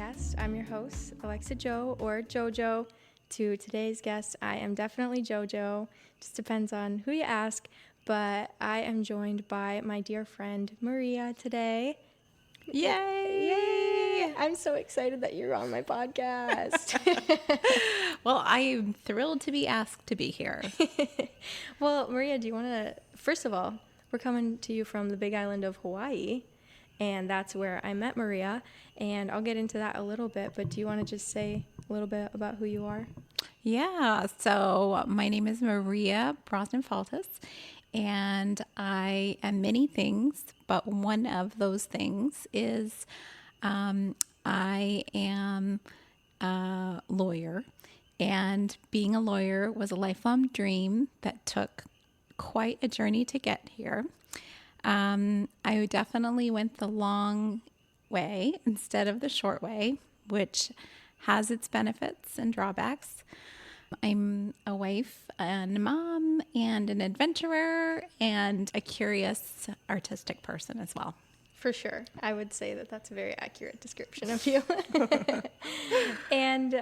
podcast. I'm your host, Alexa Jo or JoJo. To today's guest, I am definitely JoJo. Just depends on who you ask. But I am joined by my dear friend Maria today. Yay! I'm so excited that you're on my podcast. Well, I am thrilled to be asked to be here. Well, Maria, do you want to, first of all, we're coming to you from the big island of Hawaii, and that's where I met Maria, and I'll get into that a little bit, but do you want to just say a little bit about who you are? Yeah, so my name is Maria Faltas, and I am many things, but one of those things is I am a lawyer, and being a lawyer was a lifelong dream that took quite a journey to get here. I definitely went the long way instead of the short way, which has its benefits and drawbacks. I'm a wife and a mom and an adventurer and a curious artistic person as well. For sure. I would say that that's a very accurate description of you. And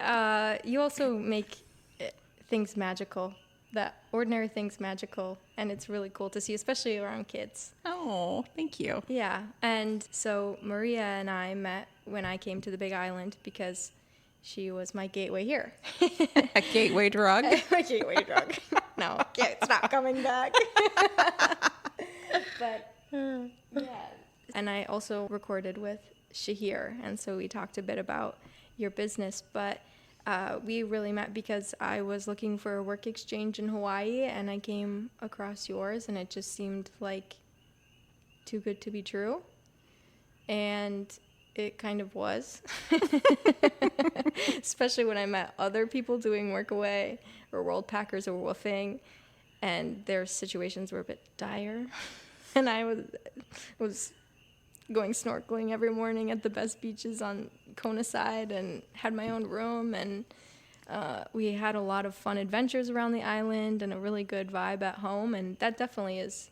you also make things magical, that ordinary things magical, and it's really cool to see, especially around kids. Oh, thank you. Yeah, and so Maria and I met when I came to the Big Island because she was my gateway here. A gateway drug. My gateway drug. No, it's not coming back. But, yeah. And I also recorded with Shahir, and so we talked a bit about your business, but we really met because I was looking for a work exchange in Hawaii, and I came across yours, and it just seemed like too good to be true. And it kind of was. Especially when I met other people doing Workaway or World Packers or Woofing, and their situations were a bit dire. And I was going snorkeling every morning at the best beaches on Kona side and had my own room, and we had a lot of fun adventures around the island and a really good vibe at home, and that definitely is,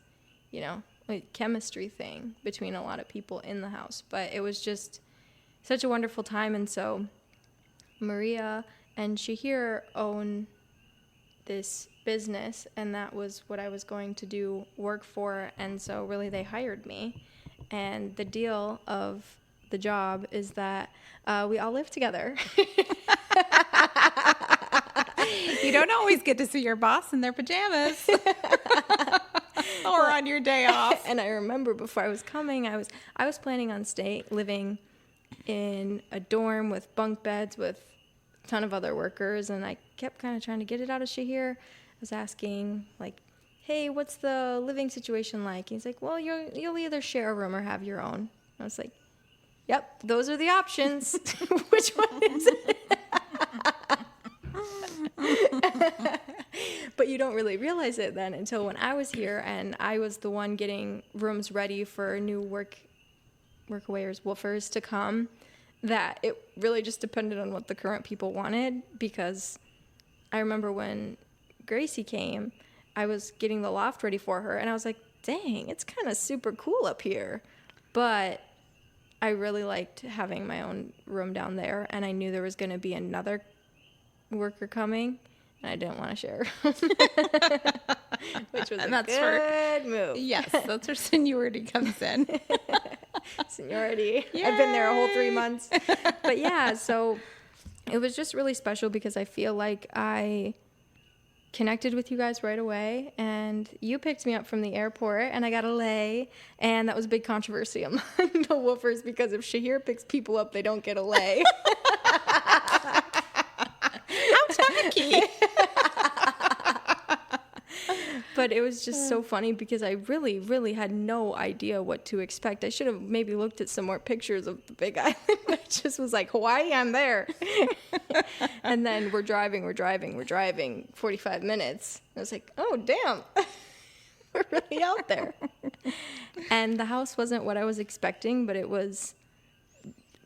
a chemistry thing between a lot of people in the house. But it was just such a wonderful time, and so Maria and Shahir own this business, and that was what I was going to do work for, and so really they hired me. And the deal of the job is that we all live together. You don't always get to see your boss in their pajamas or on your day off. And I remember before I was coming, I was planning on living in a dorm with bunk beds with a ton of other workers, and I kept kind of trying to get it out of Shahir. I was asking, like, hey, what's the living situation like? And he's like, well, you'll either share a room or have your own. I was like, yep, those are the options. Which one is it? But you don't really realize it then until when I was here and I was the one getting rooms ready for new workawayers, woofers to come, that it really just depended on what the current people wanted. Because I remember when Gracie came, I was getting the loft ready for her, and I was like, dang, it's kind of super cool up here. But I really liked having my own room down there, and I knew there was going to be another worker coming, and I didn't want to share. Which was a good move. Yes, that's where seniority comes in. Seniority. Yay! I've been there a whole 3 months. But yeah, so it was just really special because I feel like I connected with you guys right away, and you picked me up from the airport, and I got a lay, and that was a big controversy among the woofers because if Shahir picks people up, they don't get a lay. How tacky. But it was just so funny because I really, really had no idea what to expect. I should have maybe looked at some more pictures of the Big Island. I just was like, Hawaii, I'm there. And then we're driving 45 minutes. I was like, oh, damn. We're really out there. And the house wasn't what I was expecting, but it was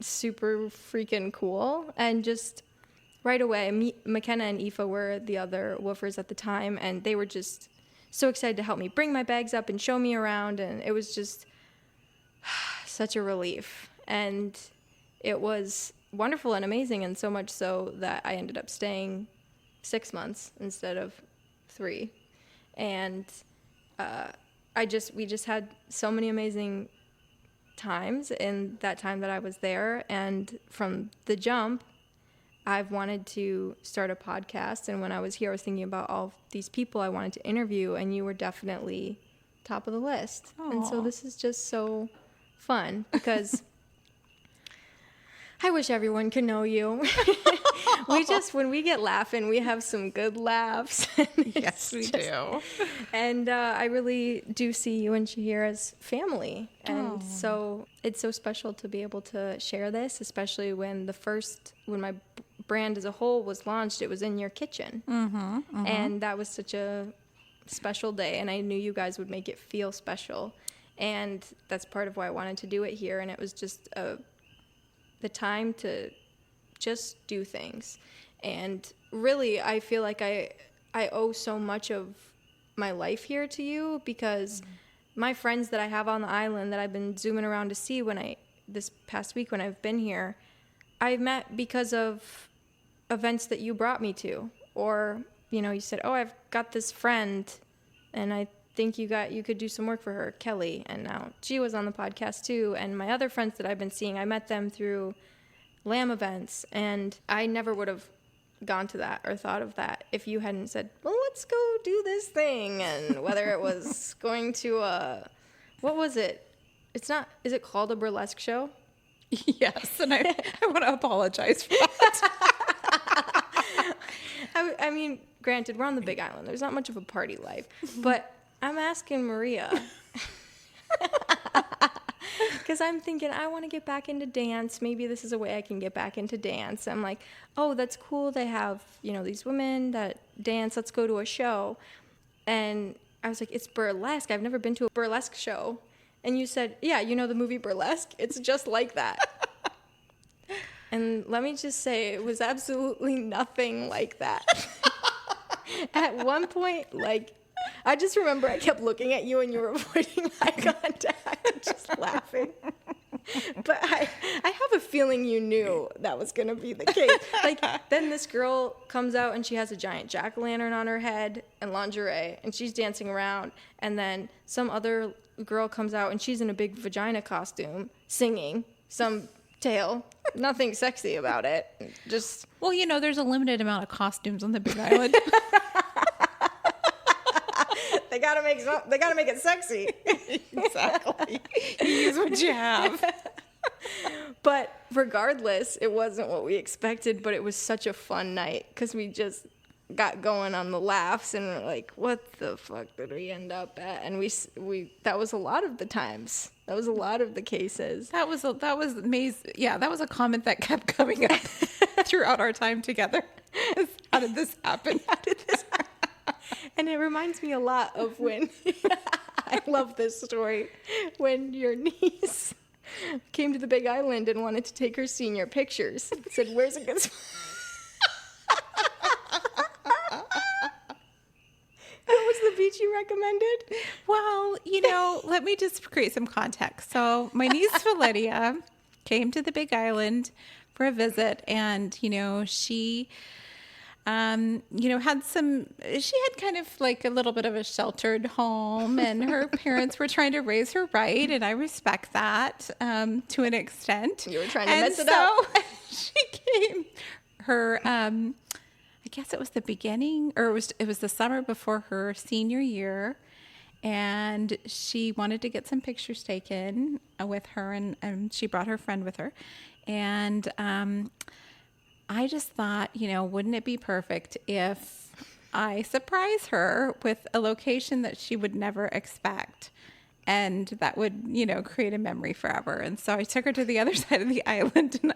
super freaking cool. And just right away, McKenna and Aoife were the other woofers at the time, and they were just so excited to help me bring my bags up and show me around, and it was just such a relief. And it was wonderful and amazing, and so much so that I ended up staying 6 months instead of 3. And we just had so many amazing times in that time that I was there. And from the jump, I've wanted to start a podcast. And when I was here, I was thinking about all these people I wanted to interview, and you were definitely top of the list. Aww. And so this is just so fun because I wish everyone could know you. When we get laughing, we have some good laughs. Yes, we do. And I really do see you and Shahir as family. And Aww. so it's so special to be able to share this, especially when my brand as a whole was launched, it was in your kitchen. And that was such a special day. And I knew you guys would make it feel special. And that's part of why I wanted to do it here. And it was just the time to just do things. And really, I feel like I owe so much of my life here to you, because my friends that I have on the island that I've been zooming around to see this past week when I've been here, I've met because of events that you brought me to. Or, you said, oh, I've got this friend and I think you could do some work for her, Kelly. And now she was on the podcast too. And my other friends that I've been seeing, I met them through Lamb events, and I never would have gone to that or thought of that if you hadn't said, well, let's go do this thing. And whether it was going to what was it? Is it called a burlesque show? Yes, and I want to apologize for that. I mean, granted, we're on the Big Island. There's not much of a party life, but I'm asking Maria because I'm thinking I want to get back into dance. Maybe this is a way I can get back into dance. I'm like, oh, that's cool. They have, these women that dance. Let's go to a show. And I was like, it's burlesque. I've never been to a burlesque show. And you said, yeah, the movie Burlesque? It's just like that. And let me just say, it was absolutely nothing like that. At one point, I just remember I kept looking at you and you were avoiding eye contact and just laughing. But I have a feeling you knew that was going to be the case. Then this girl comes out and she has a giant jack-o'-lantern on her head and lingerie, and she's dancing around. And then some other girl comes out and she's in a big vagina costume singing some tale. Nothing sexy about it. Just... Well, there's a limited amount of costumes on the Big Island. They gotta make it sexy. Exactly. You use what you have. But regardless, it wasn't what we expected, but it was such a fun night because we just got going on the laughs and we're like, what the fuck did we end up at? And we that was a lot of the times. That was a lot of the cases. That was amazing. Yeah, that was a comment that kept coming up throughout our time together. How did this happen? How did this happen? And it reminds me a lot of when, I love this story, when your niece came to the Big Island and wanted to take her senior pictures. Said, where's a good spot? What was the beach you recommended? Well, let me just create some context. So my niece Valeria came to the Big Island for a visit, and, she... she had kind of like a little bit of a sheltered home, and her parents were trying to raise her right, and I respect that to an extent. You were trying to mess it up. She came, I guess it was the beginning, or it was the summer before her senior year, and she wanted to get some pictures taken with her, and she brought her friend with her, and I just thought, wouldn't it be perfect if I surprise her with a location that she would never expect, and that would, create a memory forever. And so I took her to the other side of the island, and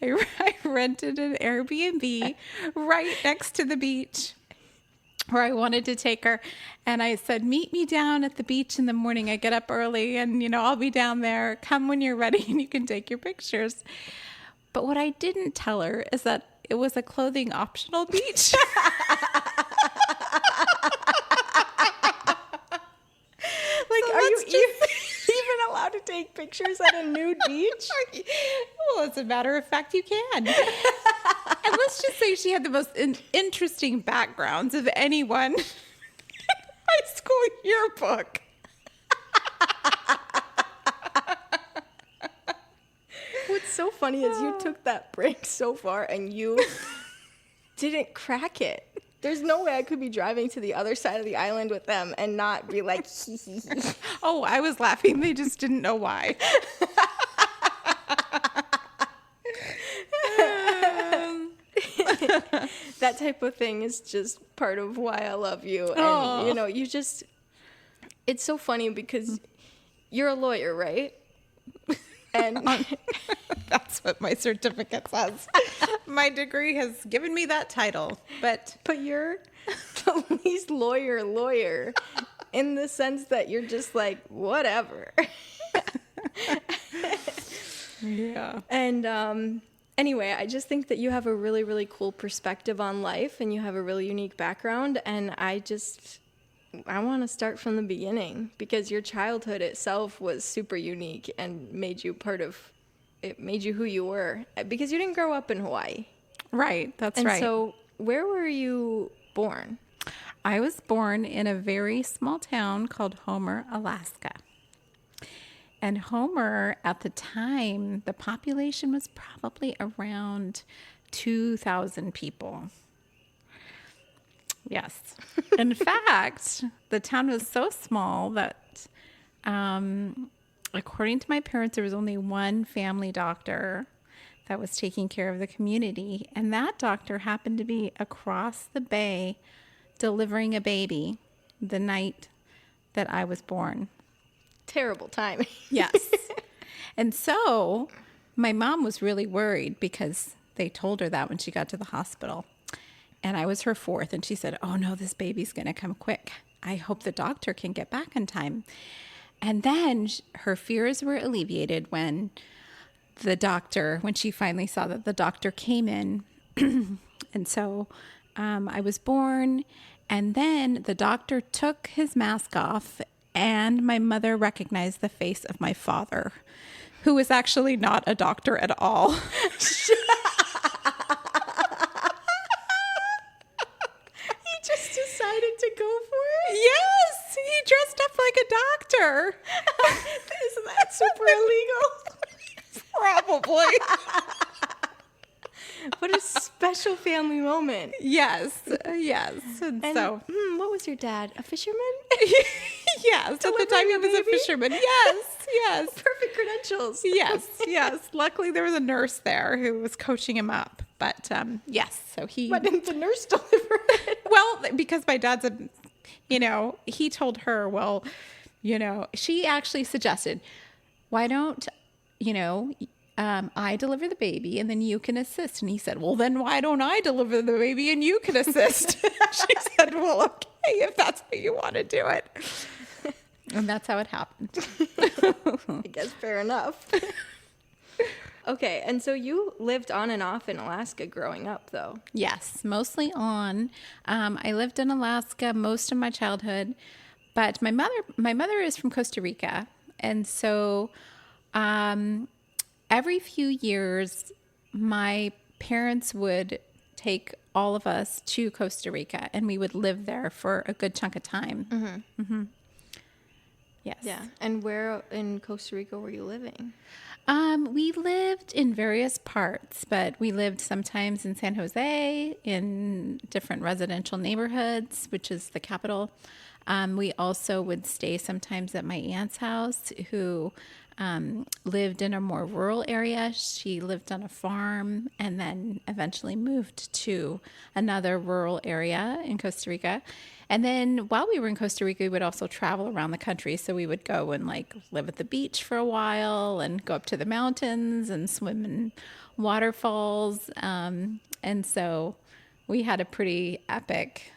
I rented an Airbnb right next to the beach where I wanted to take her. And I said, meet me down at the beach in the morning. I get up early and, I'll be down there. Come when you're ready and you can take your pictures. But what I didn't tell her is that it was a clothing optional beach. Are you even allowed to take pictures at a nude beach? Well, as a matter of fact, you can. And let's just say she had the most interesting backgrounds of anyone in high school yearbook. What's so funny is you took that break so far and you didn't crack it. There's no way I could be driving to the other side of the island with them and not be like, hee hee hee. Oh, I was laughing. They just didn't know why. That type of thing is just part of why I love you. And, Aw. you know, you just, it's so funny because you're a lawyer, right? And That's what my certificate says. My degree has given me that title, but you're the least lawyer in the sense that you're just like, whatever. yeah. And anyway, I just think that you have a really, really cool perspective on life and you have a really unique background. And I want to start from the beginning because your childhood itself was super unique and made you who you were because you didn't grow up in Hawaii. Right, that's And right. so where were you born? I was born in a very small town called Homer, Alaska. And Homer, at the time, the population was probably around 2,000 people. Yes. In fact, the town was so small that, according to my parents, there was only one family doctor that was taking care of the community. And that doctor happened to be across the bay delivering a baby the night that I was born. Terrible timing. Yes. And so my mom was really worried because they told her that when she got to the hospital. And I was her fourth. And she said, oh, no, this baby's going to come quick. I hope the doctor can get back in time. And then her fears were alleviated when she finally saw that the doctor came in. And so I was born. And then the doctor took his mask off. And my mother recognized the face of my father, who was actually not a doctor at all. Just decided to go for it? Yes, he dressed up like a doctor. Isn't that super illegal? Probably. What a special family moment. Yes, yes. And And so, what was your dad? A fisherman? yes, at the time Delivering he a was a baby? fisherman. Yes, yes. Perfect credentials. Yes, yes. Luckily, there was a nurse there who was coaching him up. But yes, so he. Why didn't the nurse deliver it? Well, because my dad's he told her, well, she actually suggested, why don't, I deliver the baby and then you can assist. And he said, well, then why don't I deliver the baby and you can assist? She said, well, okay, if that's how you want to do it. And that's how it happened. I guess fair enough. Okay, and so you lived on and off in Alaska growing up, though. Yes, mostly on. I lived in Alaska most of my childhood, but my mother is from Costa Rica, and so every few years, my parents would take all of us to Costa Rica, and we would live there for a good chunk of time. Mm-hmm. Mm-hmm. Yes. Yeah. And where in Costa Rica were you living? We lived in various parts, but we lived sometimes in San Jose, in different residential neighborhoods, which is the capital. We also would stay sometimes at my aunt's house, who lived in a more rural area. She lived on a farm and then eventually moved to another rural area in Costa Rica. And then while we were in Costa Rica, we would also travel around the country. So we would go and live at the beach for a while and go up to the mountains and swim in waterfalls. And so we had a pretty epic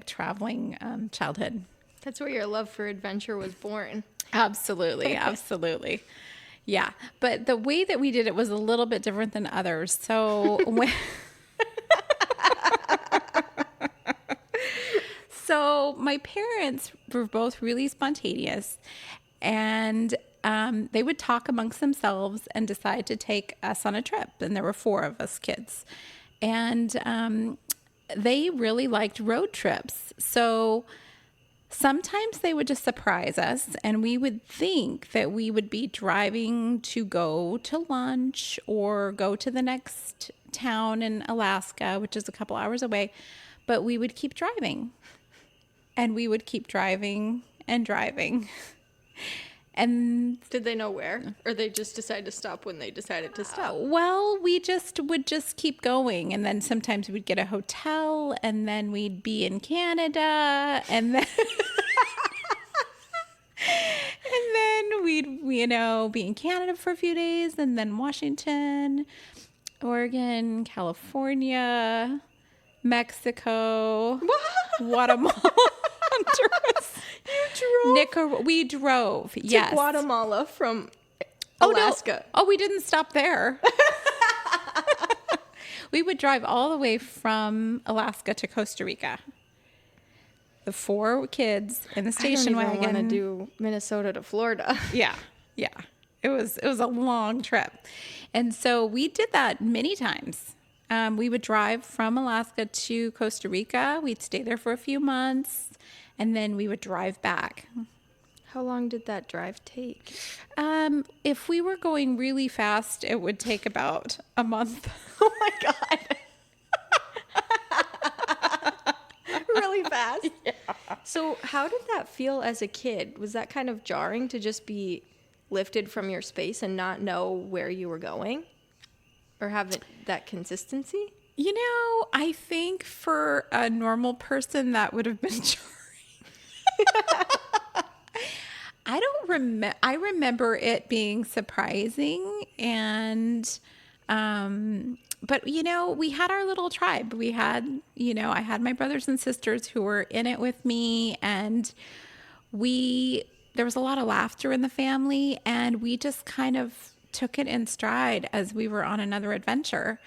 traveling childhood. That's where your love for adventure was born. Absolutely. Absolutely. Yeah. But the way that we did it was a little bit different than others. So So my parents were both really spontaneous, and they would talk amongst themselves and decide to take us on a trip. And there were 4 of us kids. And they really liked road trips. So sometimes they would just surprise us, and we would think that we would be driving to go to lunch or go to the next town in Alaska, which is a couple hours away. But we would keep driving, and we would keep driving and driving. And did they know where, or they just decided to stop when they decided to stop? Well, we would just keep going, and then sometimes we'd get a hotel, and then we'd be in Canada, and then and then we'd be in Canada for a few days, and then Washington, Oregon, California, Mexico, Guatemala, Honduras. You drove? We drove, to yes. Guatemala from Alaska. Oh, we didn't stop there. We would drive all the way from Alaska to Costa Rica. The 4 kids in the station wagon. I don't even want to do Minnesota to Florida. Yeah. It was a long trip. And so we did that many times. We would drive from Alaska to Costa Rica. We'd stay there for a few months, and then we would drive back. How long did that drive take? If we were going really fast, it would take about a month. Oh my God. Really fast? Yeah. So how did that feel as a kid? Was that kind of jarring to just be lifted from your space and not know where you were going? Or have that consistency? I think for a normal person that would have been jarring. I remember it being surprising, and but we had our little tribe. We had, I had my brothers and sisters who were in it with me, and there was a lot of laughter in the family, and we just kind of took it in stride as we were on another adventure.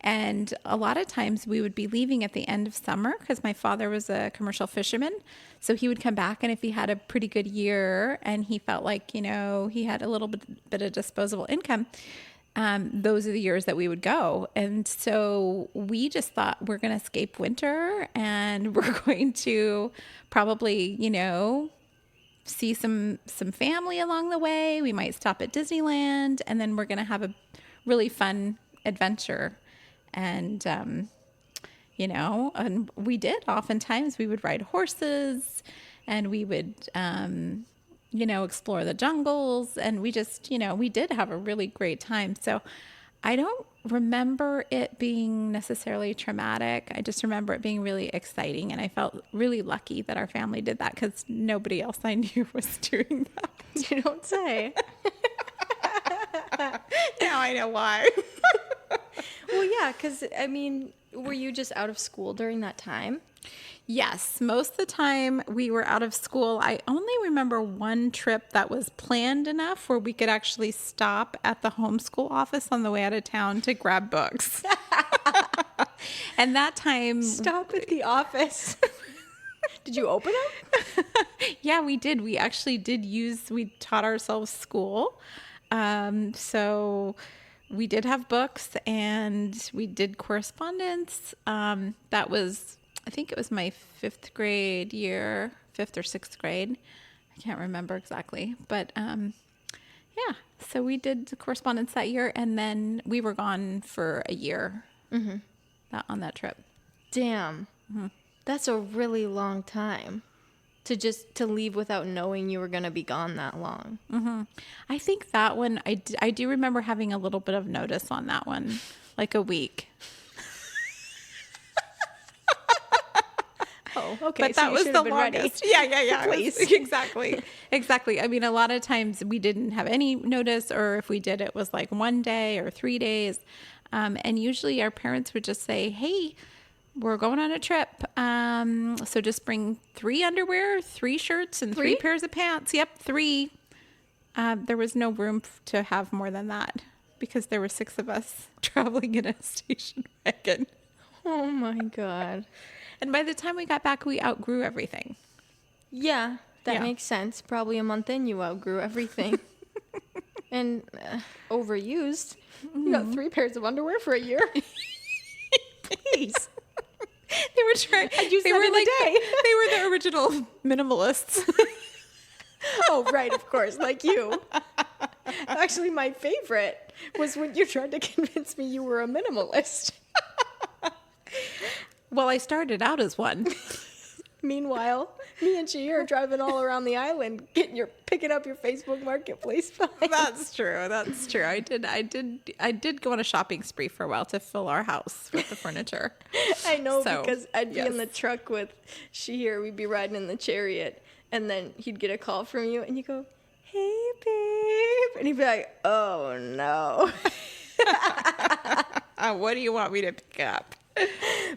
And a lot of times we would be leaving at the end of summer because my father was a commercial fisherman. So he would come back, and if he had a pretty good year and he felt like, he had a little bit of disposable income, those are the years that we would go. And so we just thought, we're going to escape winter, and we're going to probably, see some family along the way. We might stop at Disneyland, and then we're going to have a really fun adventure. And, and we did. Oftentimes we would ride horses, and we would, explore the jungles, and we just, we did have a really great time. So I don't remember it being necessarily traumatic. I just remember it being really exciting, and I felt really lucky that our family did that because nobody else I knew was doing that. You don't say. Now I know why. Well, yeah, because, were you just out of school during that time? Yes, most of the time we were out of school. I only remember one trip that was planned enough where we could actually stop at the homeschool office on the way out of town to grab books. And that time... Stop at the office. Did you open them? Yeah, we did. We actually we taught ourselves school. So we did have books, and we did correspondence. That was... I think it was my 5th grade year, 5th or 6th grade. I can't remember exactly. But yeah, so we did the correspondence that year, and then we were gone for a year on that trip. Damn. Mm-hmm. That's a really long time to leave without knowing you were going to be gone that long. Mm-hmm. I think that one, I do remember having a little bit of notice on that one, like a week. Oh, okay. But that was the longest. Yeah. Please. Exactly. I mean, a lot of times we didn't have any notice, or if we did, it was like 1 day or 3 days. And usually our parents would just say, hey, we're going on a trip. So just bring 3 underwear, 3 shirts, and 3 pairs of pants. Yep, 3. There was no room to have more than that because there were 6 of us traveling in a station wagon. Oh my God. And by the time we got back, we outgrew everything. Yeah, that makes sense. Probably a month in, you outgrew everything. And overused. You got 3 pairs of underwear for a year. Please. They were trying. They were like they were the original minimalists. Oh, right, of course, like you. Actually, my favorite was when you tried to convince me you were a minimalist. Well, I started out as one. Meanwhile, me and she are driving all around the island, picking up your Facebook Marketplace finds. That's true. That's true. I did go on a shopping spree for a while to fill our house with the furniture. I know, So, because I'd be in yes. the truck with Shahir. We'd be riding in the chariot, and then he'd get a call from you, and you go, "Hey, babe," and he'd be like, "Oh no." What do you want me to pick up? But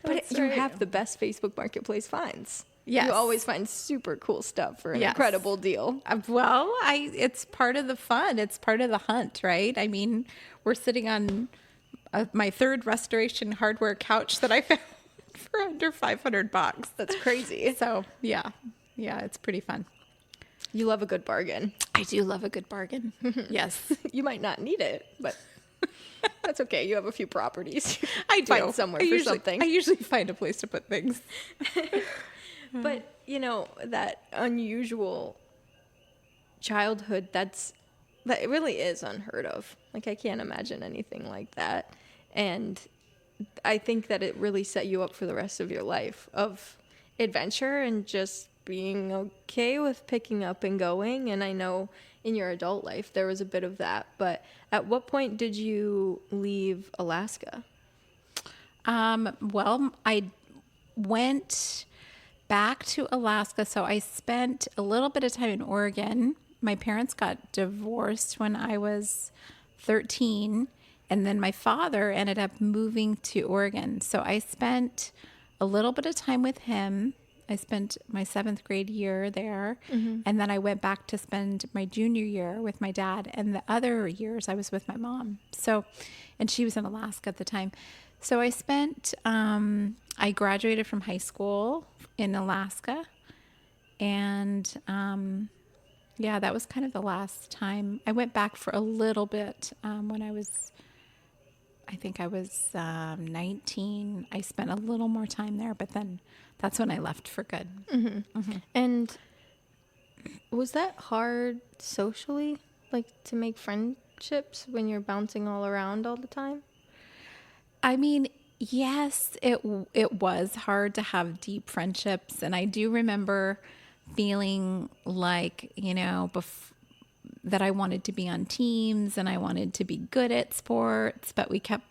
That's you right. have the best Facebook Marketplace finds. Yes. You always find super cool stuff for an Yes. incredible deal. Well, it's part of the fun. It's part of the hunt, right? I mean, we're sitting on my 3rd restoration hardware couch that I found for under $500. That's crazy. So yeah, it's pretty fun. You love a good bargain. I do love a good bargain. Yes, You might not need it, but that's okay. You have a few properties. I do. Find somewhere for something. I usually find a place to put things. But, that unusual childhood, that really is unheard of. Like, I can't imagine anything like that. And I think that it really set you up for the rest of your life of adventure and just being okay with picking up and going. And I know in your adult life there was a bit of that. But at what point did you leave Alaska? Well, I went back to Alaska. So I spent a little bit of time in Oregon. My parents got divorced when I was 13. And then my father ended up moving to Oregon. So I spent a little bit of time with him. I spent my 7th grade year there. Mm-hmm. And then I went back to spend my junior year with my dad. And the other years I was with my mom. So, and she was in Alaska at the time. So I spent, I graduated from high school in Alaska. And, that was kind of the last time. I went back for a little bit when I was 19. I spent a little more time there, but then that's when I left for good. Mm-hmm. Mm-hmm. And was that hard socially, like to make friendships when you're bouncing all around all the time? I mean, yes, it was hard to have deep friendships. And I do remember feeling like, that I wanted to be on teams and I wanted to be good at sports, but we kept,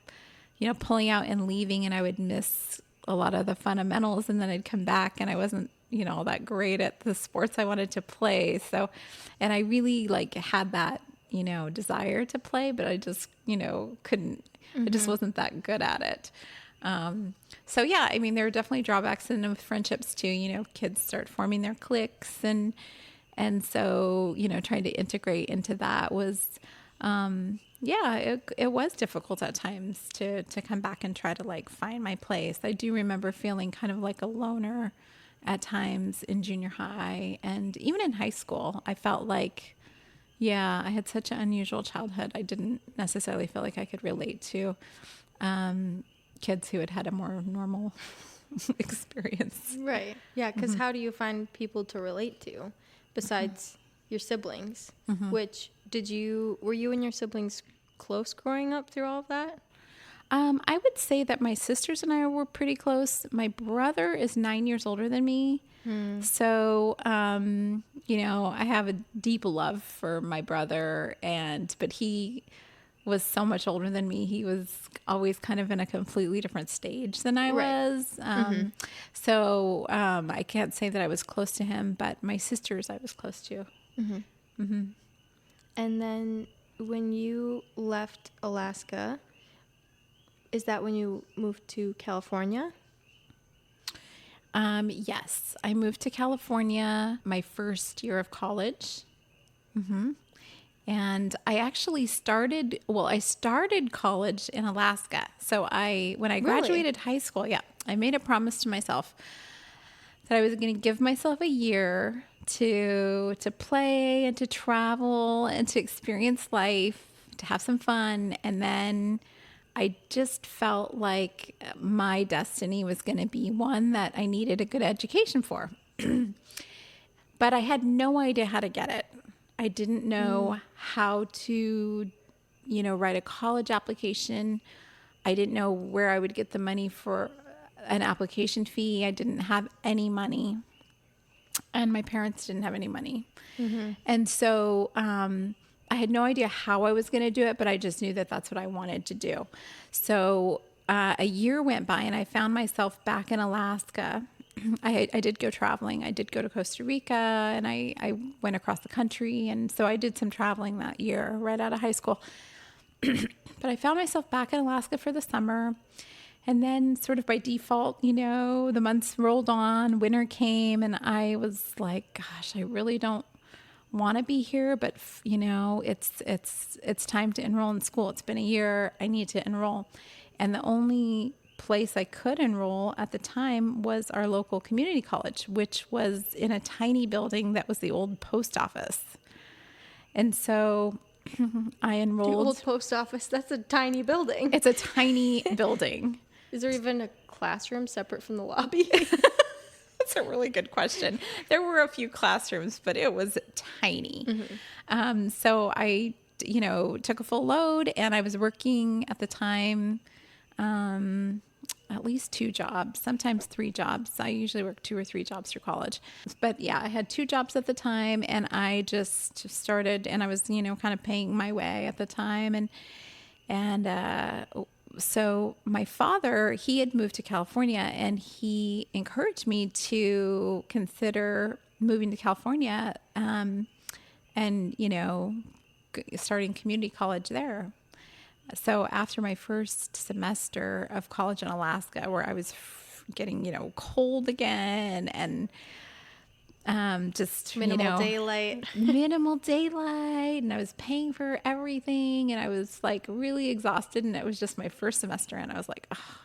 pulling out and leaving, and I would miss a lot of the fundamentals, and then I'd come back and I wasn't, all that great at the sports I wanted to play. So, and I really had that, desire to play, but I just, couldn't, I just wasn't that good at it. So yeah, I mean, there are definitely drawbacks in with friendships too. Kids start forming their cliques, and so, trying to integrate into that was, it was difficult at times to come back and try to find my place. I do remember feeling kind of like a loner at times in junior high, and even in high school. I felt like, I had such an unusual childhood. I didn't necessarily feel like I could relate to kids who had had a more normal experience. Right. Yeah, because how do you find people to relate to besides your siblings? Mm-hmm. Were you and your siblings close growing up through all of that? I would say that my sisters and I were pretty close. My brother is 9 years older than me. So, I have a deep love for my brother, but he was so much older than me. He was always kind of in a completely different stage than I was. So I can't say that I was close to him, but my sisters I was close to. Mm-hmm. Mm-hmm. And then when you left Alaska, is that when you moved to California? Yes, I moved to California my first year of college. Mm-hmm. And I actually started college in Alaska. So when I graduated high school, I made a promise to myself that I was going to give myself a year to play and to travel and to experience life, to have some fun. And then I just felt like my destiny was going to be one that I needed a good education for. But I had no idea how to get it. I didn't know how to, write a college application. I didn't know where I would get the money for an application fee. I didn't have any money. And my parents didn't have any money. And so I had no idea how I was going to do it, but I just knew that that's what I wanted to do. So a year went by and I found myself back in Alaska. I did go traveling. I did go to Costa Rica and I went across the country. And so I did some traveling that year right out of high school. But I found myself back in Alaska for the summer. And then sort of by default, the months rolled on, winter came, and I was like, gosh, I really don't want to be here, but it's time to enroll in school. It's been a year. I need to enroll. And the only place I could enroll at the time was our local community college, which was in a tiny building that was the old post office. And so I enrolled. The old post office, that's a tiny building. It's a tiny building. Is there even a classroom separate from the lobby? That's a really good question. There were a few classrooms, but it was tiny. So I, took a full load, and I was working at the time at least 2 jobs, sometimes 3 jobs. I usually work 2 or 3 jobs through college. But yeah, I had 2 jobs at the time, and I just started, and I was, kind of paying my way at the time. So my father, he had moved to California, and he encouraged me to consider moving to California and, starting community college there. So after my first semester of college in Alaska, where I was getting, cold again and just minimal daylight, and I was paying for everything, and I was like really exhausted, and it was just my first semester, and I was like, oh,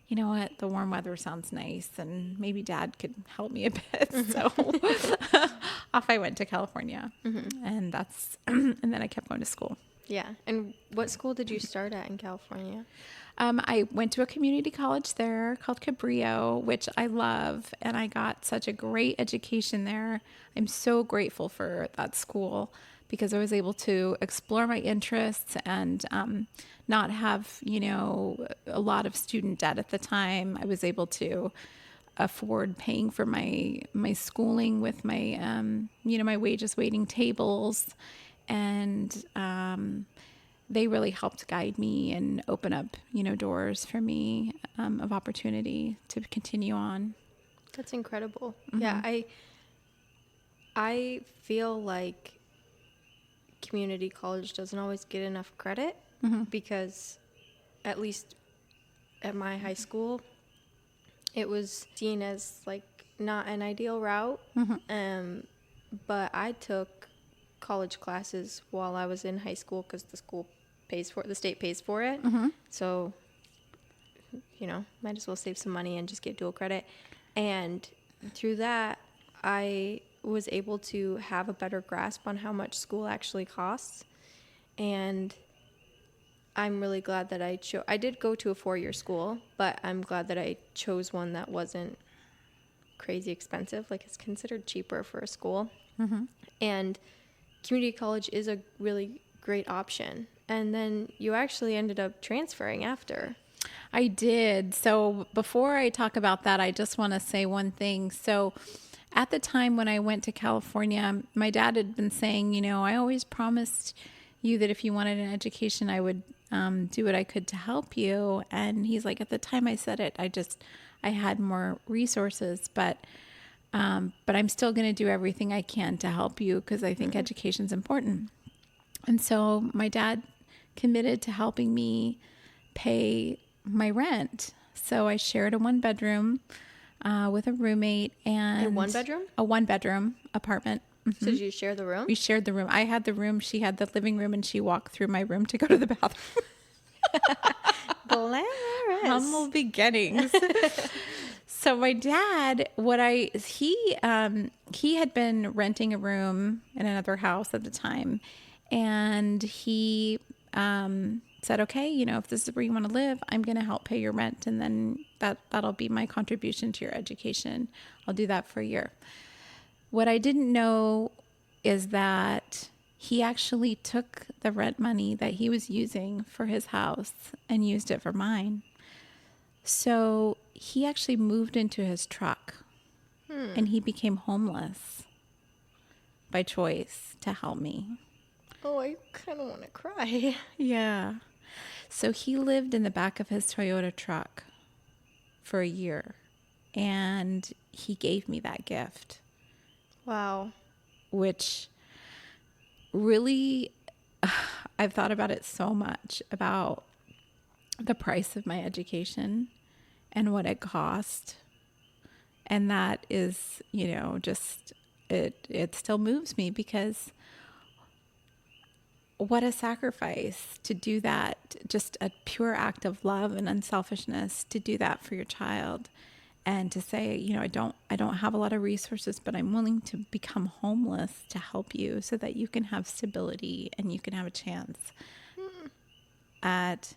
you know what, the warm weather sounds nice, and maybe Dad could help me a bit. So off I went to California, and then I kept going to school. Yeah. And what school did you start at in California? I went to a community college there called Cabrillo, which I love, and I got such a great education there. I'm so grateful for that school because I was able to explore my interests and not have, a lot of student debt at the time. I was able to afford paying for my schooling with my, my wages waiting tables. And they really helped guide me and open up, doors for me of opportunity to continue on. That's incredible. Yeah, I feel like community college doesn't always get enough credit because at least at my high school, it was seen as like not an ideal route. But I took college classes while I was in high school because the state pays for it. So, might as well save some money and just get dual credit. And through that, I was able to have a better grasp on how much school actually costs. And I'm really glad that I did go to a 4-year school, but I'm glad that I chose one that wasn't crazy expensive. Like, it's considered cheaper for a school. And community college is a really great option. And then you actually ended up transferring after. I did. So before I talk about that, I just want to say one thing. So at the time when I went to California, my dad had been saying, I always promised you that if you wanted an education, I would do what I could to help you. And he's like, at the time I said it, I had more resources, but I'm still going to do everything I can to help you because I think education's important. And so my dad committed to helping me pay my rent. So I shared a 1-bedroom with a roommate and a 1-bedroom? A 1-bedroom apartment. So did you share the room? We shared the room. I had the room. She had the living room, and she walked through my room to go to the bathroom. Glamorous. Humble beginnings. So my dad, he had been renting a room in another house at the time, and he said, okay, if this is where you want to live, I'm going to help pay your rent, and then that'll be my contribution to your education. I'll do that for a year. What I didn't know is that he actually took the rent money that he was using for his house and used it for mine. So he actually moved into his truck and he became homeless by choice to help me. Oh, I kind of want to cry. Yeah. So he lived in the back of his Toyota truck for a year, and he gave me that gift. Wow. Which really, I've thought about it so much, about the price of my education and what it cost. And that is, just, it still moves me, because what a sacrifice to do that, just a pure act of love and unselfishness to do that for your child. And to say, I don't have a lot of resources, but I'm willing to become homeless to help you so that you can have stability and you can have a chance at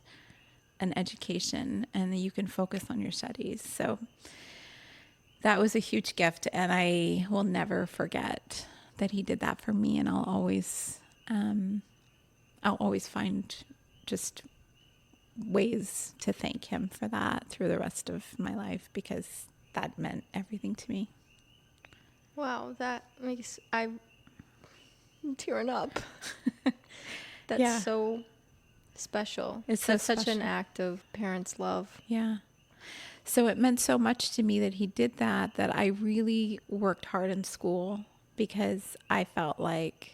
an education and that you can focus on your studies. So that was a huge gift, and I will never forget that he did that for me. And I'll always find just ways to thank him for that through the rest of my life, because that meant everything to me. Wow, that makes I'm tearing up. That's Yeah. so special. It's That's so such an special. act of parents' love. Yeah. So it meant so much to me that he did that I really worked hard in school, because I felt like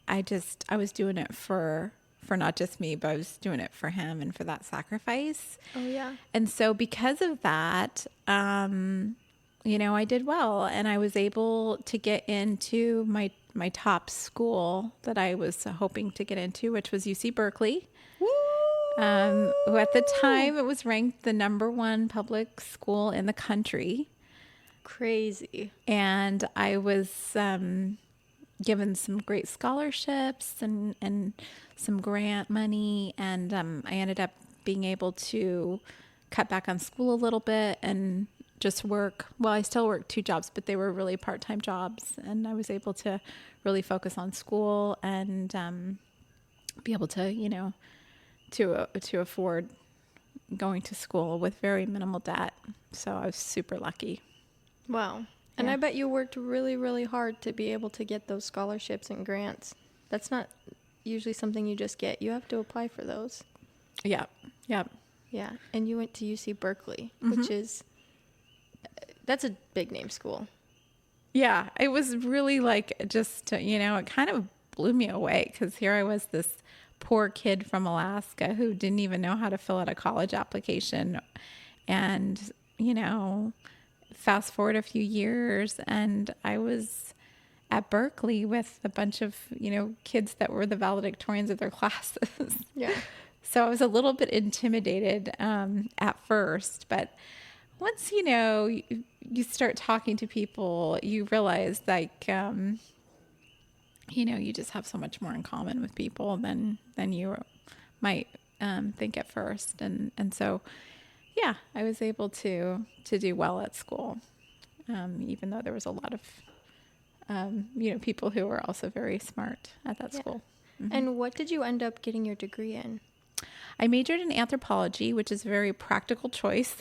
I was doing it for not just me, but I was doing it for him and for that sacrifice. Oh, yeah. And so because of that, I did well, and I was able to get into my top school that I was hoping to get into, which was UC Berkeley. Who at the time, it was ranked the #1 public school in the country. Crazy. And I was given some great scholarships and some grant money. And I ended up being able to cut back on school a little bit and just work. Well, I still worked 2 jobs, but they were really part-time jobs. And I was able to really focus on school and be able to, to afford going to school with very minimal debt. So I was super lucky. Wow. And Yeah. I bet you worked really, really hard to be able to get those scholarships and grants. That's not usually something you just get. You have to apply for those. Yeah. Yeah. Yeah. And you went to UC Berkeley, which is, that's a big name school. Yeah. It was really just, it kind of blew me away, because here I was, this poor kid from Alaska who didn't even know how to fill out a college application. And, fast forward a few years, and I was at Berkeley with a bunch of, kids that were the valedictorians of their classes. Yeah. So I was a little bit intimidated at first, but once, you start talking to people, you realize you just have so much more in common with people than you might think at first. And so, yeah, I was able to do well at school, even though there was a lot of, people who were also very smart at that school. Mm-hmm. And what did you end up getting your degree in? I majored in anthropology, which is a very practical choice.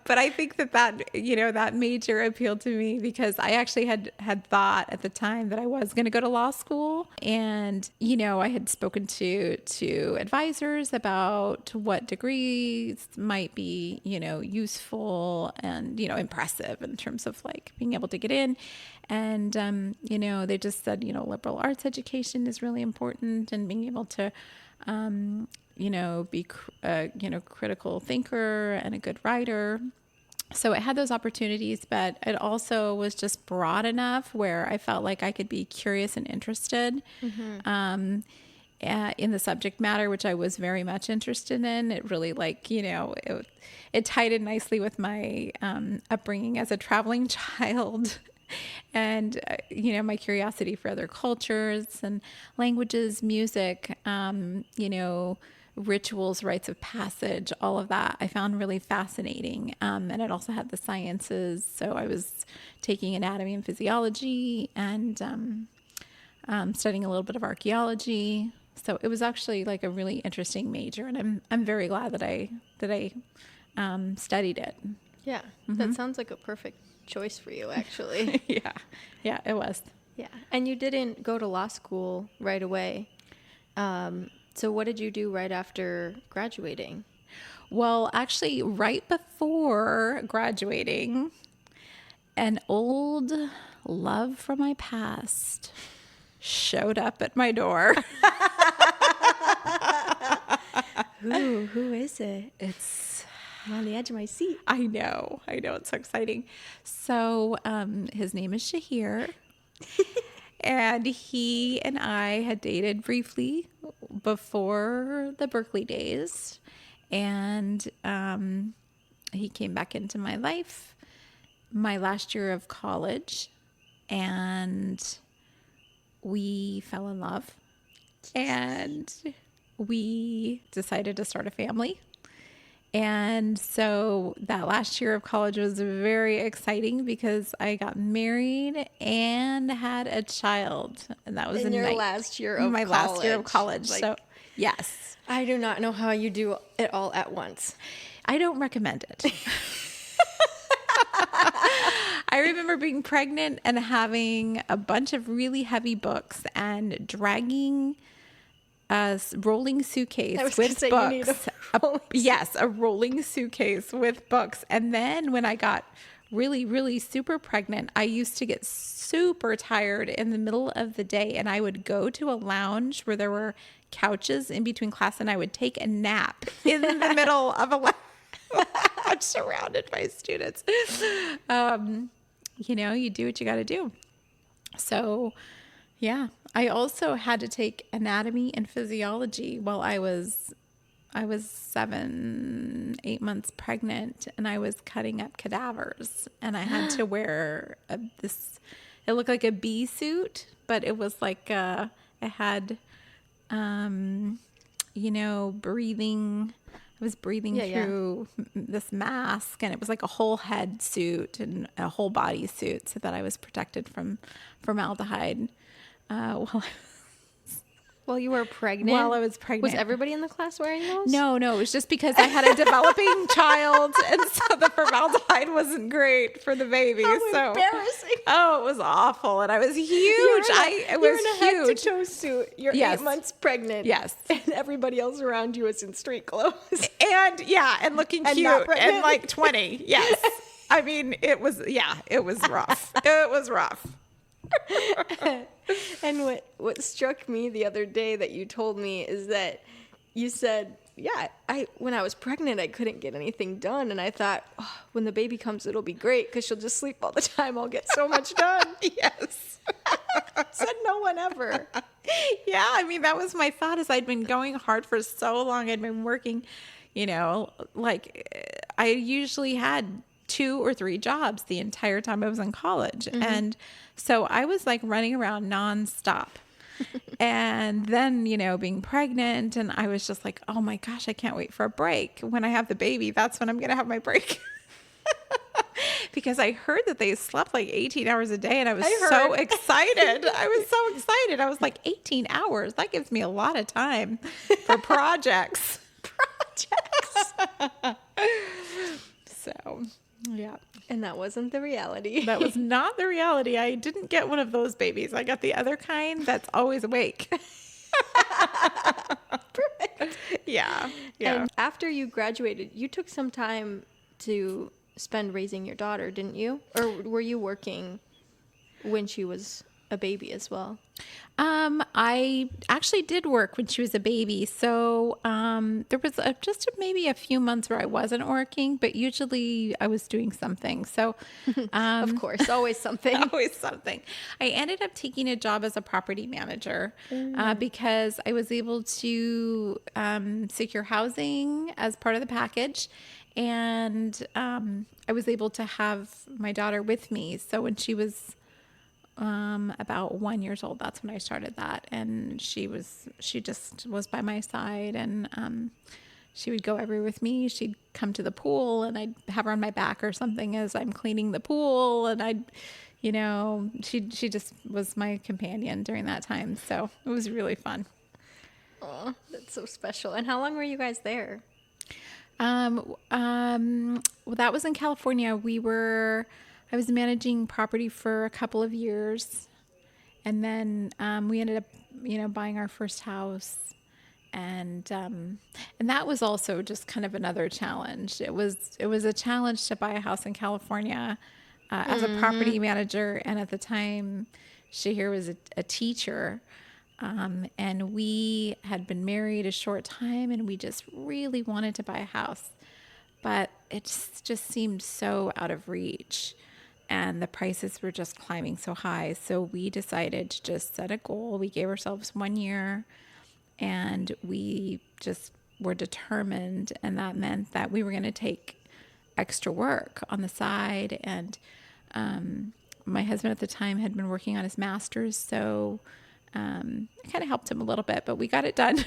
But I think that major appealed to me because I actually had thought at the time that I was going to go to law school. And, I had spoken to advisors about what degrees might be, useful and, impressive in terms of being able to get in. And, they just said, liberal arts education is really important, and being able to, be a, critical thinker and a good writer. So it had those opportunities, but it also was just broad enough where I felt like I could be curious and interested. Mm-hmm. in the subject matter, which I was very much interested in. It really it tied in nicely with my upbringing as a traveling child. And, my curiosity for other cultures and languages, music, rituals, rites of passage, all of that I found really fascinating. And it also had the sciences. So I was taking anatomy and physiology and studying a little bit of archaeology. So it was actually like a really interesting major. And I'm very glad that I studied it. Yeah, that sounds like a perfect choice for you, actually. Yeah, it was. Yeah, and you didn't go to law school right away. So what did you do right after graduating? Well, actually, right before graduating, an old love from my past showed up at my door. Who is it? I'm on the edge of my seat. I know. It's so exciting. So his name is Shahir. And he and I had dated briefly before the Berkeley days. And he came back into my life my last year of college. And we fell in love. And we decided to start a family. And so that last year of college was very exciting because I got married and had a child. And that was in your last year of college. Last year of college. Like, so, yes. I do not know how you do it all at once. I don't recommend it. I remember being pregnant and having a bunch of really heavy books and dragging a rolling suitcase with books. A rolling suitcase with books. And then when I got really, really super pregnant, I used to get super tired in the middle of the day, and I would go to a lounge where there were couches in between class, and I would take a nap in the middle of a lounge surrounded by students. You do what you got to do. So, yeah. I also had to take anatomy and physiology while I was 7-8 months pregnant, and I was cutting up cadavers, and I had to wear it looked like a bee suit, but it was like it had breathing. I was breathing through this mask, and it was like a whole head suit and a whole body suit so that I was protected from formaldehyde. While you were pregnant? While I was pregnant. Was everybody in the class wearing those? No. It was just because I had a developing child, and so the formaldehyde wasn't great for the baby. How embarrassing. Oh, it was awful. And I was huge. You're in a head-to-toe suit. You're 8 months pregnant. Yes. And everybody else around you is in street clothes. And looking cute and like 20. Yes. I mean, it was rough. It was rough. And what struck me the other day that you told me is that you said, when I was pregnant, I couldn't get anything done. And I thought, when the baby comes, it'll be great because she'll just sleep all the time. I'll get so much done. Yes. Said no one ever. Yeah, I mean, that was my thought as I'd been going hard for so long. I'd been working, like I usually had 2 or 3 jobs the entire time I was in college. Mm-hmm. And so I was like running around nonstop. And then, being pregnant, and I was just like, oh my gosh, I can't wait for a break. When I have the baby, that's when I'm going to have my break. Because I heard that they slept like 18 hours a day, and I was so excited. I was like, 18 hours? That gives me a lot of time for projects. So, yeah. And that wasn't the reality. That was not the reality. I didn't get one of those babies. I got the other kind that's always awake. Perfect. Yeah. And after you graduated, you took some time to spend raising your daughter, didn't you? Or were you working when she was a baby as well? I actually did work when she was a baby. So there was just maybe a few months where I wasn't working, but usually I was doing something. So Of course, always something. always something. I ended up taking a job as a property manager because I was able to secure housing as part of the package. And I was able to have my daughter with me. So when she was about 1 year old, that's when I started that. And she just was by my side, and she would go everywhere with me. She'd come to the pool and I'd have her on my back or something as I'm cleaning the pool. And she just was my companion during that time. So it was really fun. Oh, that's so special. And how long were you guys there? Well, that was in California. I was managing property for a couple of years, and then we ended up, buying our first house, and that was also just kind of another challenge. It was a challenge to buy a house in California as a property manager, and at the time, Shahir was a teacher. And we had been married a short time, and we just really wanted to buy a house, but it just seemed so out of reach, and the prices were just climbing so high. So we decided to just set a goal. We gave ourselves 1 year, and we just were determined, and that meant that we were going to take extra work on the side. And my husband at the time had been working on his master's, so I kind of helped him a little bit, but we got it done.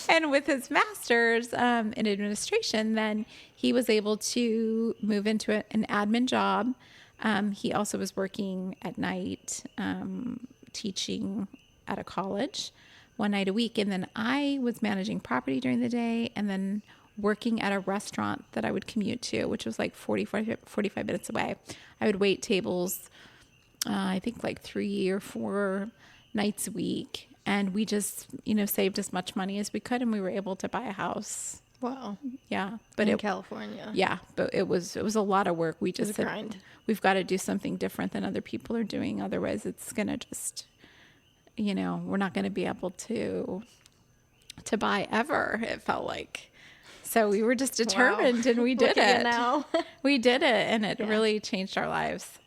And with his master's in administration, then he was able to move into an admin job. He also was working at night, teaching at a college 1 night a week. And then I was managing property during the day, and then working at a restaurant that I would commute to, which was like 45 minutes away. I would wait tables, I think like 3 or 4 nights a week. And we just, saved as much money as we could, and we were able to buy a house. Wow. Yeah. But in California. Yeah. But it was a lot of work. We just said, grind. We've got to do something different than other people are doing. Otherwise it's going to just, we're not going to be able to buy ever, it felt like. So we were just determined, and we did it. Now. We did it, and it really changed our lives.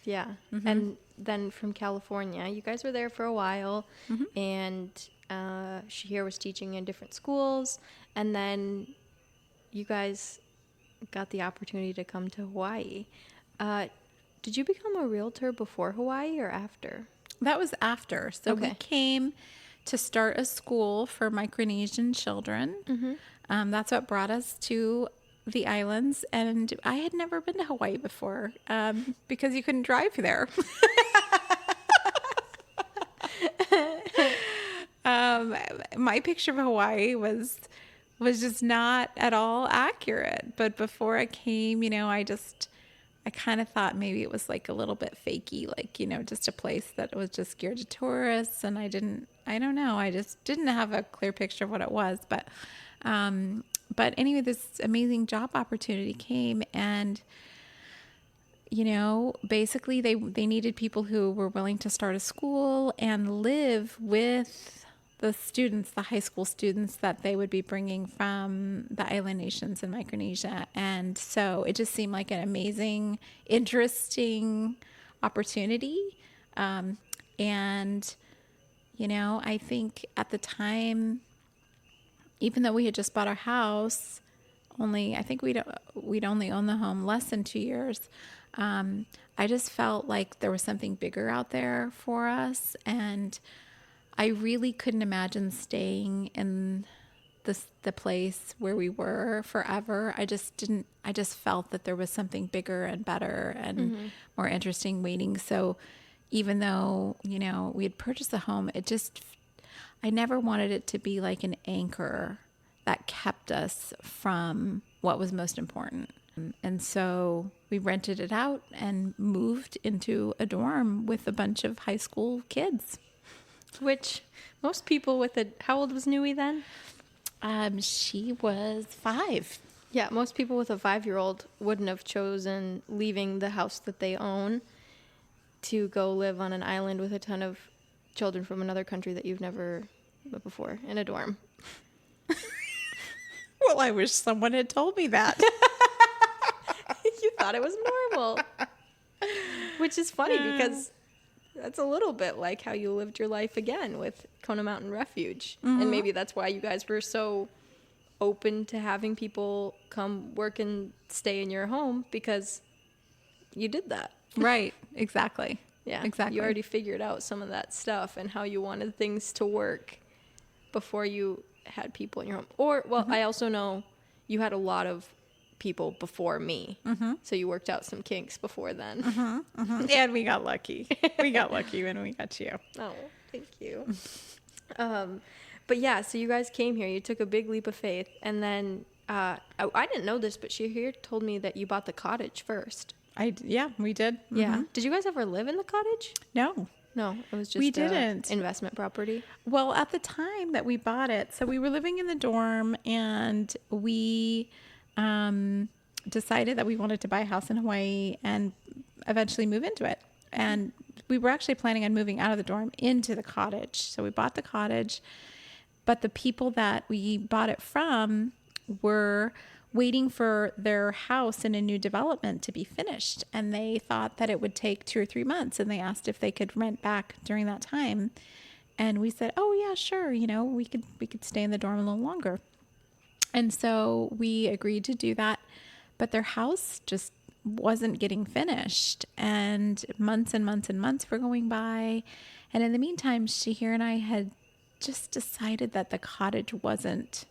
Yeah. Mm-hmm. And then from California, you guys were there for a while, and Shahir was teaching in different schools, and then you guys got the opportunity to come to Hawaii. Did you become a realtor before Hawaii or after? That was after. So we came to start a school for Micronesian children. That's what brought us to the islands, and I had never been to Hawaii before because you couldn't drive there. My picture of Hawaii was just not at all accurate. But before I came, I kind of thought maybe it was like a little bit fakey, like, just a place that was just geared to tourists. And I don't know. I just didn't have a clear picture of what it was. But anyway, this amazing job opportunity came, and, basically they needed people who were willing to start a school and live with the students, the high school students that they would be bringing from the island nations in Micronesia. And so it just seemed like an amazing, interesting opportunity. And, I think at the time, even though we had just bought our house, I think we'd only owned the home less than 2 years. I just felt like there was something bigger out there for us, and I really couldn't imagine staying in the place where we were forever. I just felt that there was something bigger and better and more interesting waiting. So even though, we had purchased a home, I never wanted it to be like an anchor that kept us from what was most important. And so we rented it out and moved into a dorm with a bunch of high school kids. Which most people how old was Nui then? She was 5. Yeah, most people with a 5-year-old wouldn't have chosen leaving the house that they own to go live on an island with a ton of children from another country that you've never met before in a dorm. Well, I wish someone had told me that. You thought it was normal. Which is funny because that's a little bit like how you lived your life again with Kona Mountain Refuge. And maybe that's why you guys were so open to having people come work and stay in your home, because you did that. Right. Exactly. Yeah. Exactly. You already figured out some of that stuff and how you wanted things to work before you had people in your home. Or, well, I also know you had a lot of people before me. So you worked out some kinks before then. And we got lucky. We got lucky when we got you. Oh, thank you. But yeah, so you guys came here. You took a big leap of faith. And then I didn't know this, but she here told me that you bought the cottage first. Yeah, we did. Yeah. Did you guys ever live in the cottage? No. No, it was just We didn't. Investment property. Well, at the time that we bought it, so we were living in the dorm, and we decided that we wanted to buy a house in Hawaii and eventually move into it. And we were actually planning on moving out of the dorm into the cottage. So we bought the cottage, but the people that we bought it from were waiting for their house in a new development to be finished. And they thought that it would take 2 or 3 months. And they asked if they could rent back during that time. And we said, oh yeah, sure. You know, we could stay in the dorm a little longer. And so we agreed to do that. But their house just wasn't getting finished. And months and months and months were going by. And in the meantime, Shahir and I had just decided that the cottage wasn't,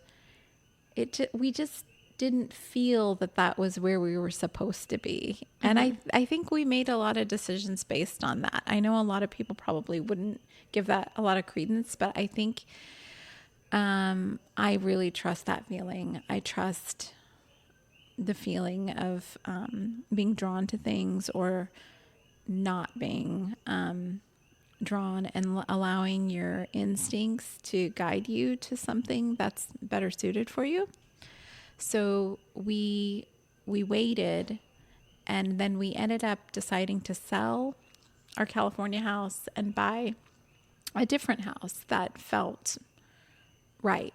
we just didn't feel that that was where we were supposed to be. And I think we made a lot of decisions based on that. I know a lot of people probably wouldn't give that a lot of credence, but I think I really trust that feeling. I trust the feeling of being drawn to things or not being drawn, and allowing your instincts to guide you to something that's better suited for you. So we waited, and then we ended up deciding to sell our California house and buy a different house that felt right.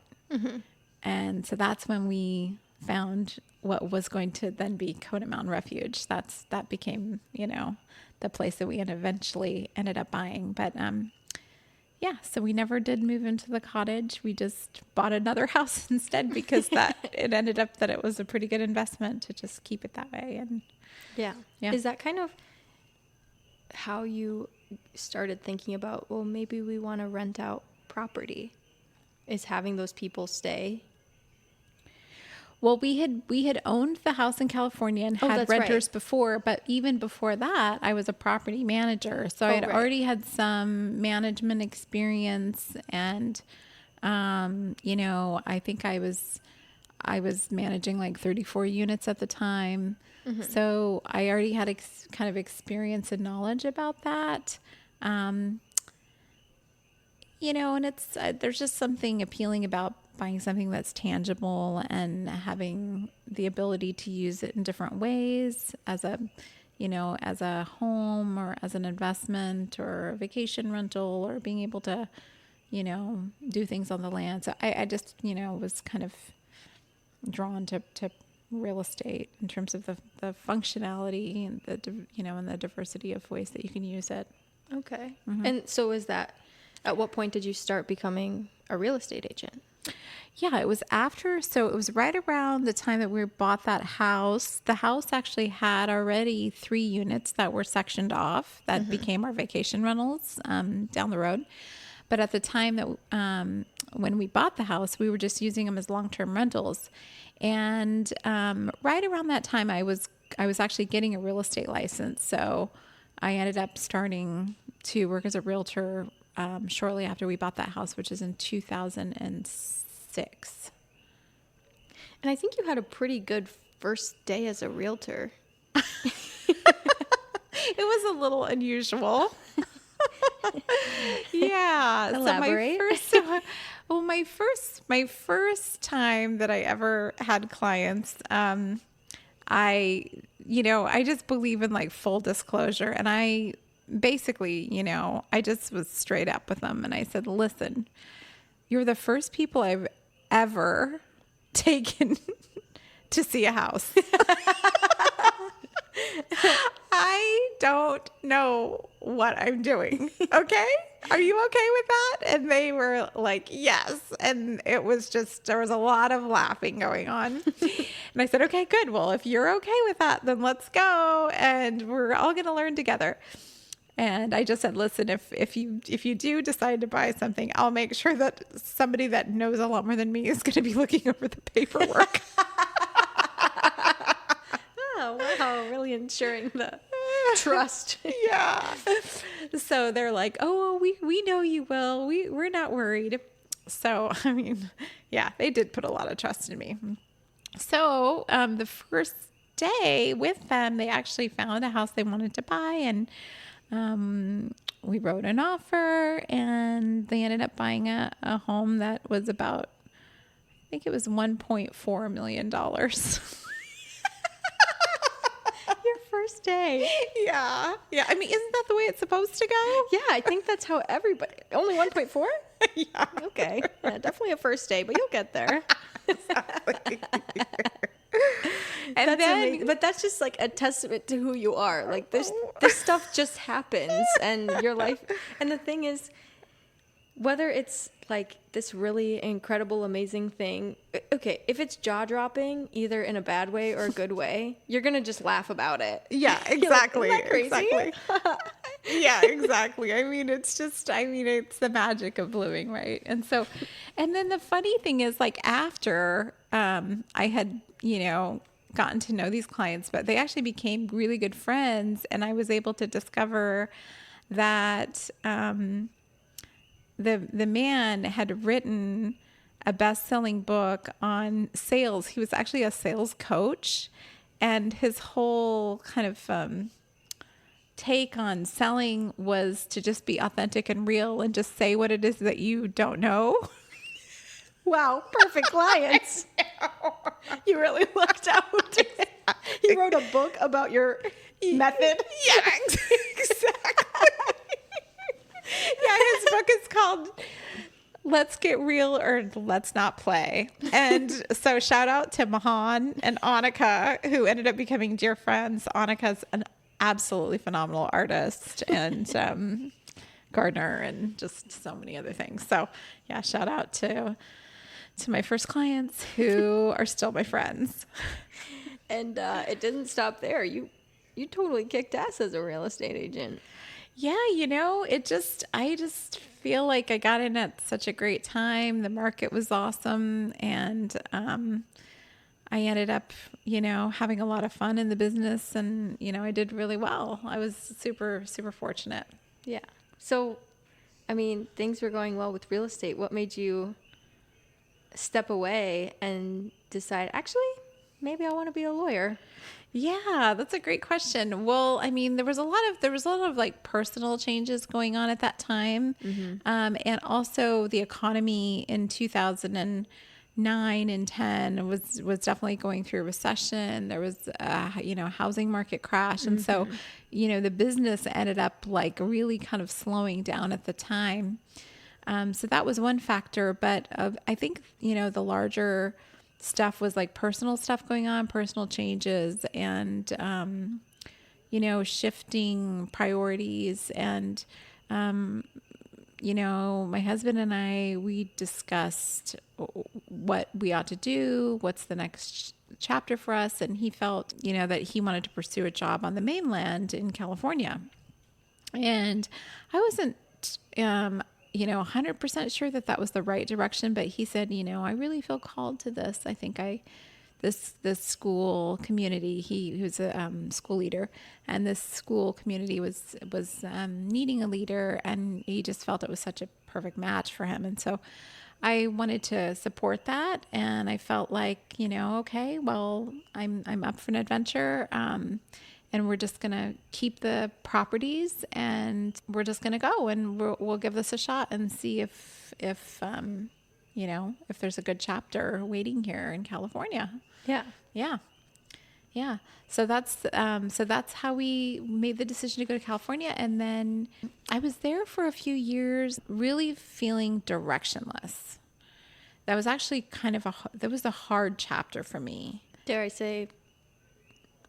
And so that's when we found what was going to then be Kona Mountain Refuge. That became, the place that we eventually ended up buying. But yeah, so we never did move into the cottage. We just bought another house instead, because it ended up that it was a pretty good investment to just keep it that way. And yeah. Is that kind of how you started thinking about, well, maybe we want to rent out property, is having those people stay? Well, we had owned the house in California and had renters before, but even before that, I was a property manager. So I had already had some management experience, and I think I was managing like 34 units at the time. So I already had kind of experience and knowledge about that. And it's there's just something appealing about buying something that's tangible and having the ability to use it in different ways as a home or as an investment or a vacation rental, or being able to, do things on the land. So I just, was kind of drawn to real estate in terms of the functionality and and the diversity of ways that you can use it. Okay. And so at what point did you start becoming a real estate agent? Yeah, it was right around the time that we bought that house. The house actually had already 3 units that were sectioned off that became our vacation rentals down the road. But at the time that when we bought the house, we were just using them as long-term rentals. And right around that time, I was actually getting a real estate license. So I ended up starting to work as a realtor shortly after we bought that house, which is in 2006. And I think you had a pretty good first day as a realtor. It was a little unusual. Yeah. Elaborate. My first time that I ever had clients, I just believe in like full disclosure. And I basically, I just was straight up with them. And I said, listen, you're the first people I've ever taken to see a house. I don't know what I'm doing. Okay. Are you okay with that? And they were like, yes. And there was a lot of laughing going on. And I said, okay, good. Well, if you're okay with that, then let's go. And we're all going to learn together. And I just said, listen, if you do decide to buy something, I'll make sure that somebody that knows a lot more than me is going to be looking over the paperwork. Oh, wow. Really ensuring the trust. Yeah. So they're like, oh, we know you will. We're not worried. So, I mean, yeah, they did put a lot of trust in me. So the first day with them, they actually found a house they wanted to buy, and we wrote an offer, and they ended up buying a home that was about, I think it was $1.4 million. Your first day. Yeah. Yeah. I mean, isn't that the way it's supposed to go? Yeah, I think that's how everybody. Only 1.4? Yeah. Okay. Yeah, definitely a first day, but you'll get there. Exactly. And but that's just like a testament to who you are. Like this stuff just happens, and your life. And the thing is, whether it's like this really incredible, amazing thing, okay, if it's jaw-dropping, either in a bad way or a good way, you're gonna just laugh about it. Yeah, exactly. Like, isn't that crazy? Exactly. Yeah, exactly. I mean, it's the magic of blooming, right? And then the funny thing is, like, after I had, gotten to know these clients, but they actually became really good friends, and I was able to discover that the man had written a best-selling book on sales. He was actually a sales coach, and his whole kind of take on selling was to just be authentic and real and just say what it is that you don't know. Wow, perfect clients. You really lucked out. He wrote a book about your method. Yeah, exactly. Yeah, his book is called Let's Get Real or Let's Not Play. And so shout out to Mahan and Annika, who ended up becoming dear friends. Annika's an absolutely phenomenal artist and gardener and just so many other things. So yeah, shout out to my first clients who are still my friends. And it didn't stop there. You totally kicked ass as a real estate agent. Yeah, I just feel like I got in at such a great time. The market was awesome, and I ended up, having a lot of fun in the business, and I did really well. I was super, super fortunate. Yeah. So, I mean, things were going well with real estate. What made you step away and decide, actually, maybe I want to be a lawyer? Yeah, that's a great question. Well, I mean, there was a lot of like personal changes going on at that time. Mm-hmm. And also the economy in 2009 and 10 was definitely going through a recession. There was housing market crash. And so, the business ended up like really kind of slowing down at the time. So that was one factor, but I think, the larger stuff was like personal stuff going on, personal changes, and shifting priorities. And my husband and we discussed what we ought to do, what's the next chapter for us, and he felt that he wanted to pursue a job on the mainland in California. And I wasn't 100% sure that was the right direction, but he said, I really feel called to this. I think this school community, he was a school leader, and this school community was needing a leader, and he just felt it was such a perfect match for him. And so I wanted to support that, and I felt like, okay, well, I'm up for an adventure. And and we're just going to keep the properties, and we're just going to go, and we'll give this a shot and see if there's a good chapter waiting here in California. Yeah. Yeah. Yeah. So that's how we made the decision to go to California. And then I was there for a few years, really feeling directionless. That was actually that was a hard chapter for me. Dare I say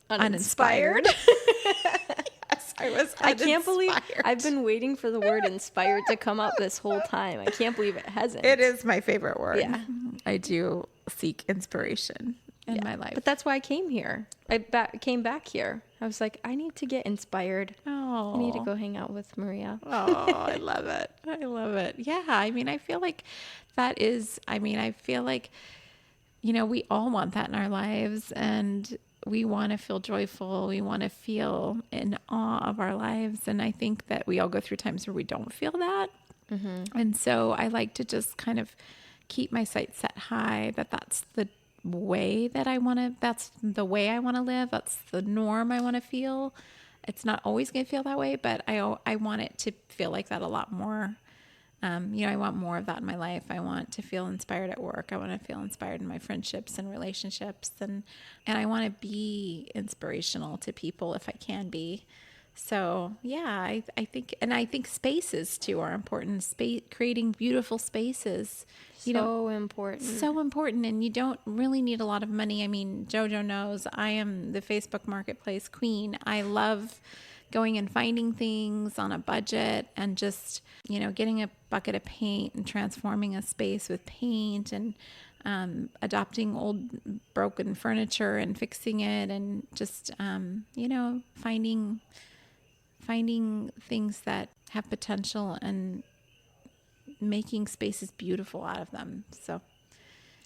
Uninspired. Yes, I was uninspired. I can't believe I've been waiting for the word inspired to come up this whole time. I can't believe it hasn't. It is my favorite word. Yeah. I do seek inspiration in my life. But that's why I came here. I came back here. I was like, I need to get inspired. Oh. I need to go hang out with Maria. Oh, I love it. I love it. Yeah. I mean, I feel like we all want that in our lives, and we want to feel joyful. We want to feel in awe of our lives. And I think that we all go through times where we don't feel that. Mm-hmm. And so I like to just kind of keep my sights set high, that's the way I want to live. That's the norm I want to feel. It's not always going to feel that way, but I want it to feel like that a lot more. I want more of that in my life. I want to feel inspired at work. I want to feel inspired in my friendships and relationships, and I want to be inspirational to people if I can be. So yeah, I think spaces too are important. Creating beautiful spaces. So important. And you don't really need a lot of money. I mean, JoJo knows I am the Facebook marketplace queen. I love going and finding things on a budget and just, getting a bucket of paint and transforming a space with paint, and adopting old broken furniture and fixing it, and just, finding things that have potential and making spaces beautiful out of them. So,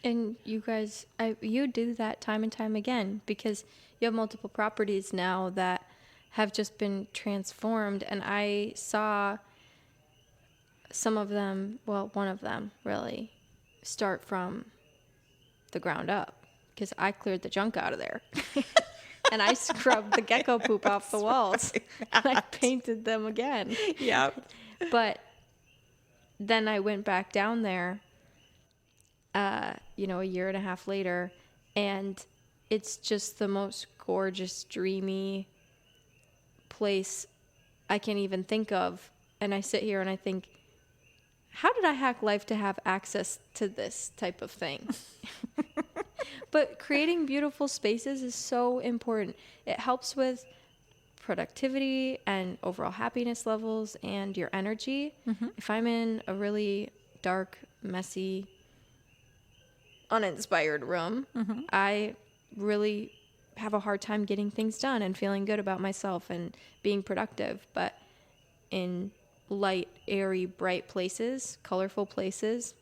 and you guys, you do that time and time again, because you have multiple properties now that have just been transformed. And I saw some of them, one of them really, start from the ground up, because I cleared the junk out of there. And I scrubbed the gecko poop off the walls. And I painted them again. Yep. But then I went back down there, a year and a half later, and it's just the most gorgeous, dreamy place I can even think of. And I sit here and I think, how did I hack life to have access to this type of thing? But creating beautiful spaces is so important. It helps with productivity and overall happiness levels and your energy. Mm-hmm. If I'm in a really dark, messy, uninspired room, mm-hmm. I really have a hard time getting things done and feeling good about myself and being productive. But in light, airy, bright places, colorful places,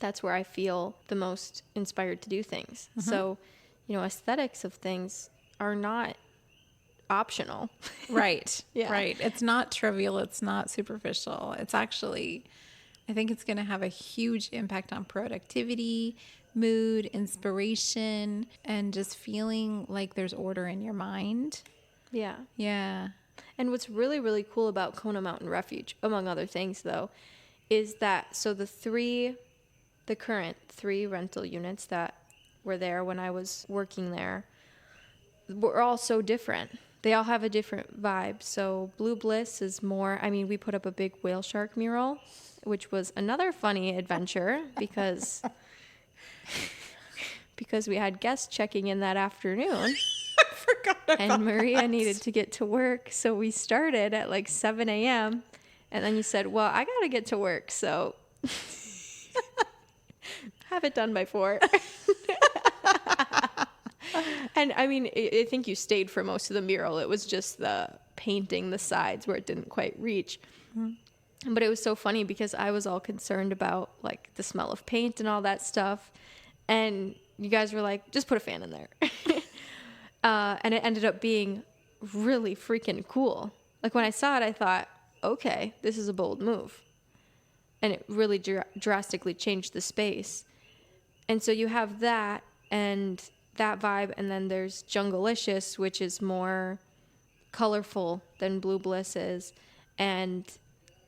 that's where I feel the most inspired to do things. Mm-hmm. So, aesthetics of things are not optional. Right. Yeah. Right. It's not trivial. It's not superficial. It's actually, I think it's going to have a huge impact on productivity, mood, inspiration, and just feeling like there's order in your mind. Yeah. Yeah. And what's really, really cool about Kona Mountain Refuge, among other things though, is that, so the current 3 rental units that were there when I was working there were all so different. They all have a different vibe. So Blue Bliss is more, we put up a big whale shark mural, which was another funny adventure because we had guests checking in that afternoon. I forgot about and Maria that. Needed to get to work. So we started at like 7 a.m. And then you said, well, I got to get to work. So have it done by 4. And I think you stayed for most of the mural. It was just the painting the sides where it didn't quite reach. Mm-hmm. But it was so funny because I was all concerned about like the smell of paint and all that stuff. And you guys were like, just put a fan in there. And it ended up being really freaking cool. Like when I saw it, I thought, okay, this is a bold move. And it really drastically changed the space. And so you have that, and that vibe. And then there's Junglicious, which is more colorful than Blue Bliss is. And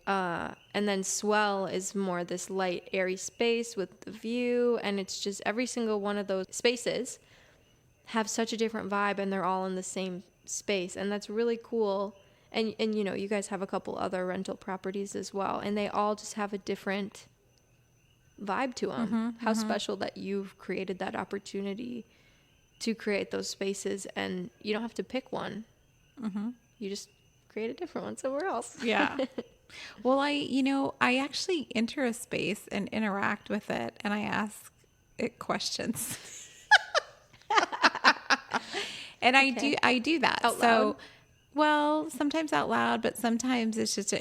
then Swell is more this light, airy space with the view. And it's just every single one of those spaces have such a different vibe, and they're all in the same space. And that's really cool. And you know, you guys have a couple other rental properties as well, and they all just have a different vibe to them. How special that you've created that opportunity to create those spaces, and you don't have to pick one. You just create a different one somewhere else. Yeah. Well, I actually enter a space and interact with it, and I ask it questions. And Okay. I do that. Out So, loud? well, sometimes out loud, but sometimes it's just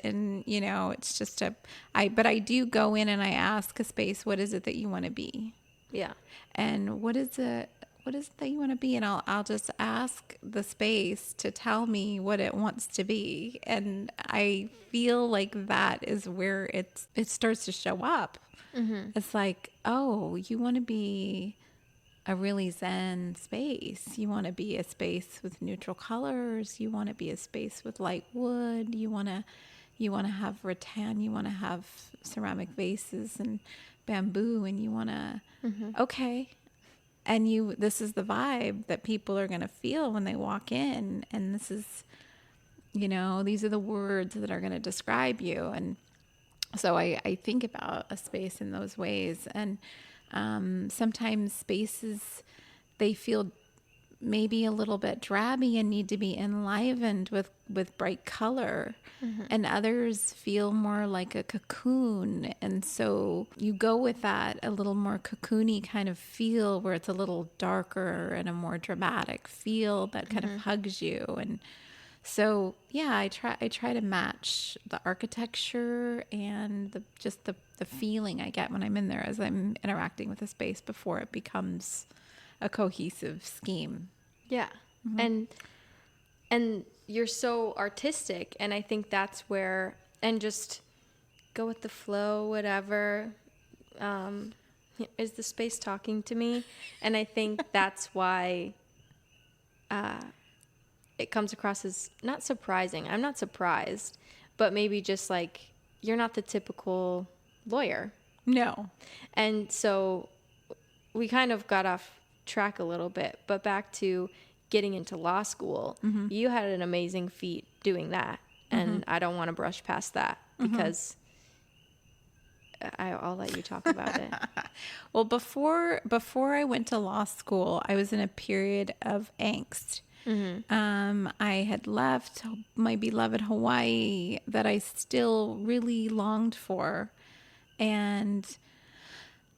but I do go in and I ask a space, what is it that you want to be? Yeah. And what is it that you want to be? And I'll just ask the space to tell me what it wants to be. And I feel like that is where it starts to show up. It's like, oh, you want to be a really zen space. You want to be a space with neutral colors. You want to be a space with light wood. You want to have rattan. You want to have ceramic vases and bamboo, and you want to, okay. And this is the vibe that people are going to feel when they walk in. And this is, these are the words that are going to describe you. And so I think about a space in those ways. And sometimes spaces, they feel maybe a little bit drabby and need to be enlivened with bright color. And others feel more like a cocoon. And so you go with that, a little more cocoony kind of feel, where it's a little darker and a more dramatic feel that kind of hugs you. And so, yeah, I try to match the architecture and the feeling I get when I'm in there as I'm interacting with the space before it becomes a cohesive scheme. Yeah. And you're so artistic, and I think that's where, and just go with the flow, whatever. Is the space talking to me? And I think that's why it comes across as not surprising. I'm not surprised, but maybe just like, you're not the typical lawyer. No. And so we kind of got off track a little bit, but back to getting into law school, you had an amazing feat doing that. And I don't want to brush past that because I'll let you talk about it. Well, before I went to law school, I was in a period of angst. I had left my beloved Hawaii that I still really longed for. And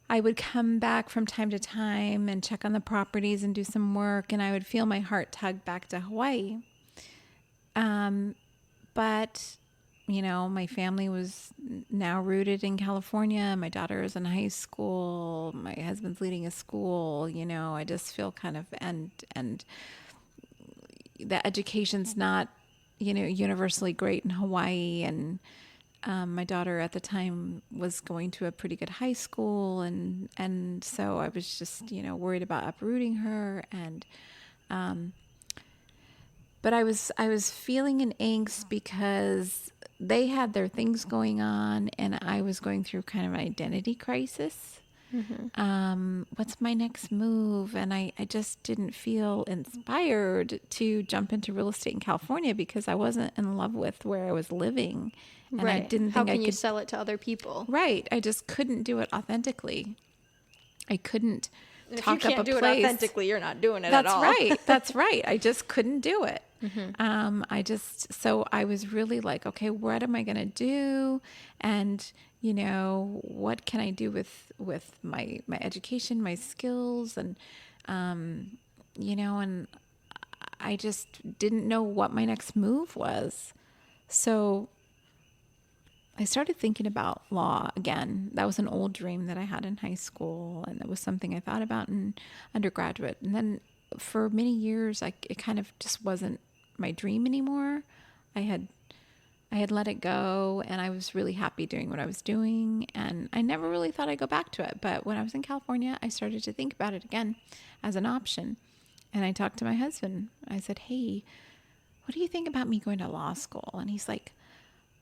I would come back from time to time and check on the properties and do some work, and I would feel my heart tug back to Hawaii. But, my family was now rooted in California. My daughter is in high school. My husband's leading a school. I just feel kind of, and the education's not, universally great in Hawaii. And my daughter at the time was going to a pretty good high school. And so I was just, worried about uprooting her. And, but I was feeling an angst because they had their things going on, and I was going through kind of an identity crisis. What's my next move? And I just didn't feel inspired to jump into real estate in California because I wasn't in love with where I was living. And Right. I didn't How think can I you could sell it to other people? Right. I just couldn't do it authentically. I couldn't If you talk can't up a do place. it authentically, you're not doing it That's at all. right. That's right. I just couldn't do it. So I was really like, okay, what am I going to do? And, what can I do with my education, my skills? And, and I just didn't know what my next move was. So I started thinking about law again. That was an old dream that I had in high school, and it was something I thought about in undergraduate. And then for many years, it kind of just wasn't my dream anymore. I had I had let it go, and I was really happy doing what I was doing, and I never really thought I'd go back to it. But when I was in California, I started to think about it again as an option. And I talked to my husband. I said, hey, what do you think about me going to law school? And he's like,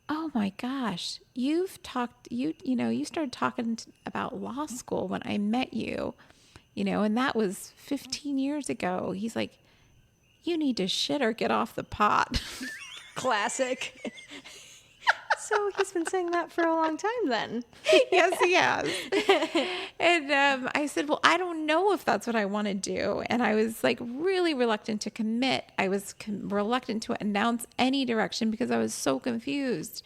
oh my gosh, you started talking about law school when I met you, and that was 15 years ago. He's like, you need to shit or get off the pot. Classic. So he's been saying that for a long time then. Yes, he has. And I said, well, I don't know if that's what I want to do. And I was like really reluctant to commit. I was reluctant to announce any direction because I was so confused.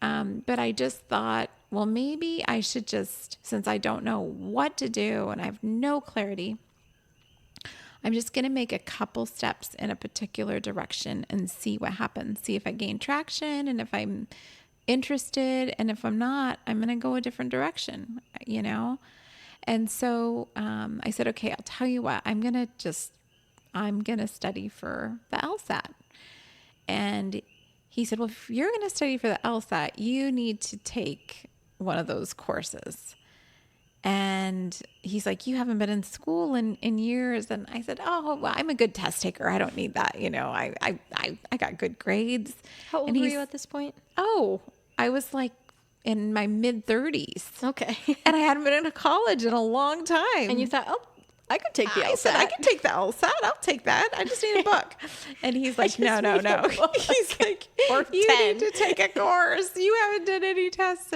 But I just thought, well, maybe I should just, since I don't know what to do and I have no clarity, I'm just going to make a couple steps in a particular direction and see what happens. See if I gain traction, and if I'm interested, and if I'm not, I'm going to go a different direction, And so I said, okay, I'll tell you what, I'm going to study for the LSAT. And he said, well, if you're going to study for the LSAT, you need to take one of those courses. And he's like, you haven't been in school in years. And I said, oh, well, I'm a good test taker. I don't need that. I got good grades. How old were you at this point? Oh, I was like in my mid 30s. Okay. And I hadn't been in college in a long time. And you thought, oh, I could take the LSAT. I said, I can take the LSAT. I'll take that. I just need a book. And he's like, no. He's like, or you 10. need to take a course. You haven't done any tests.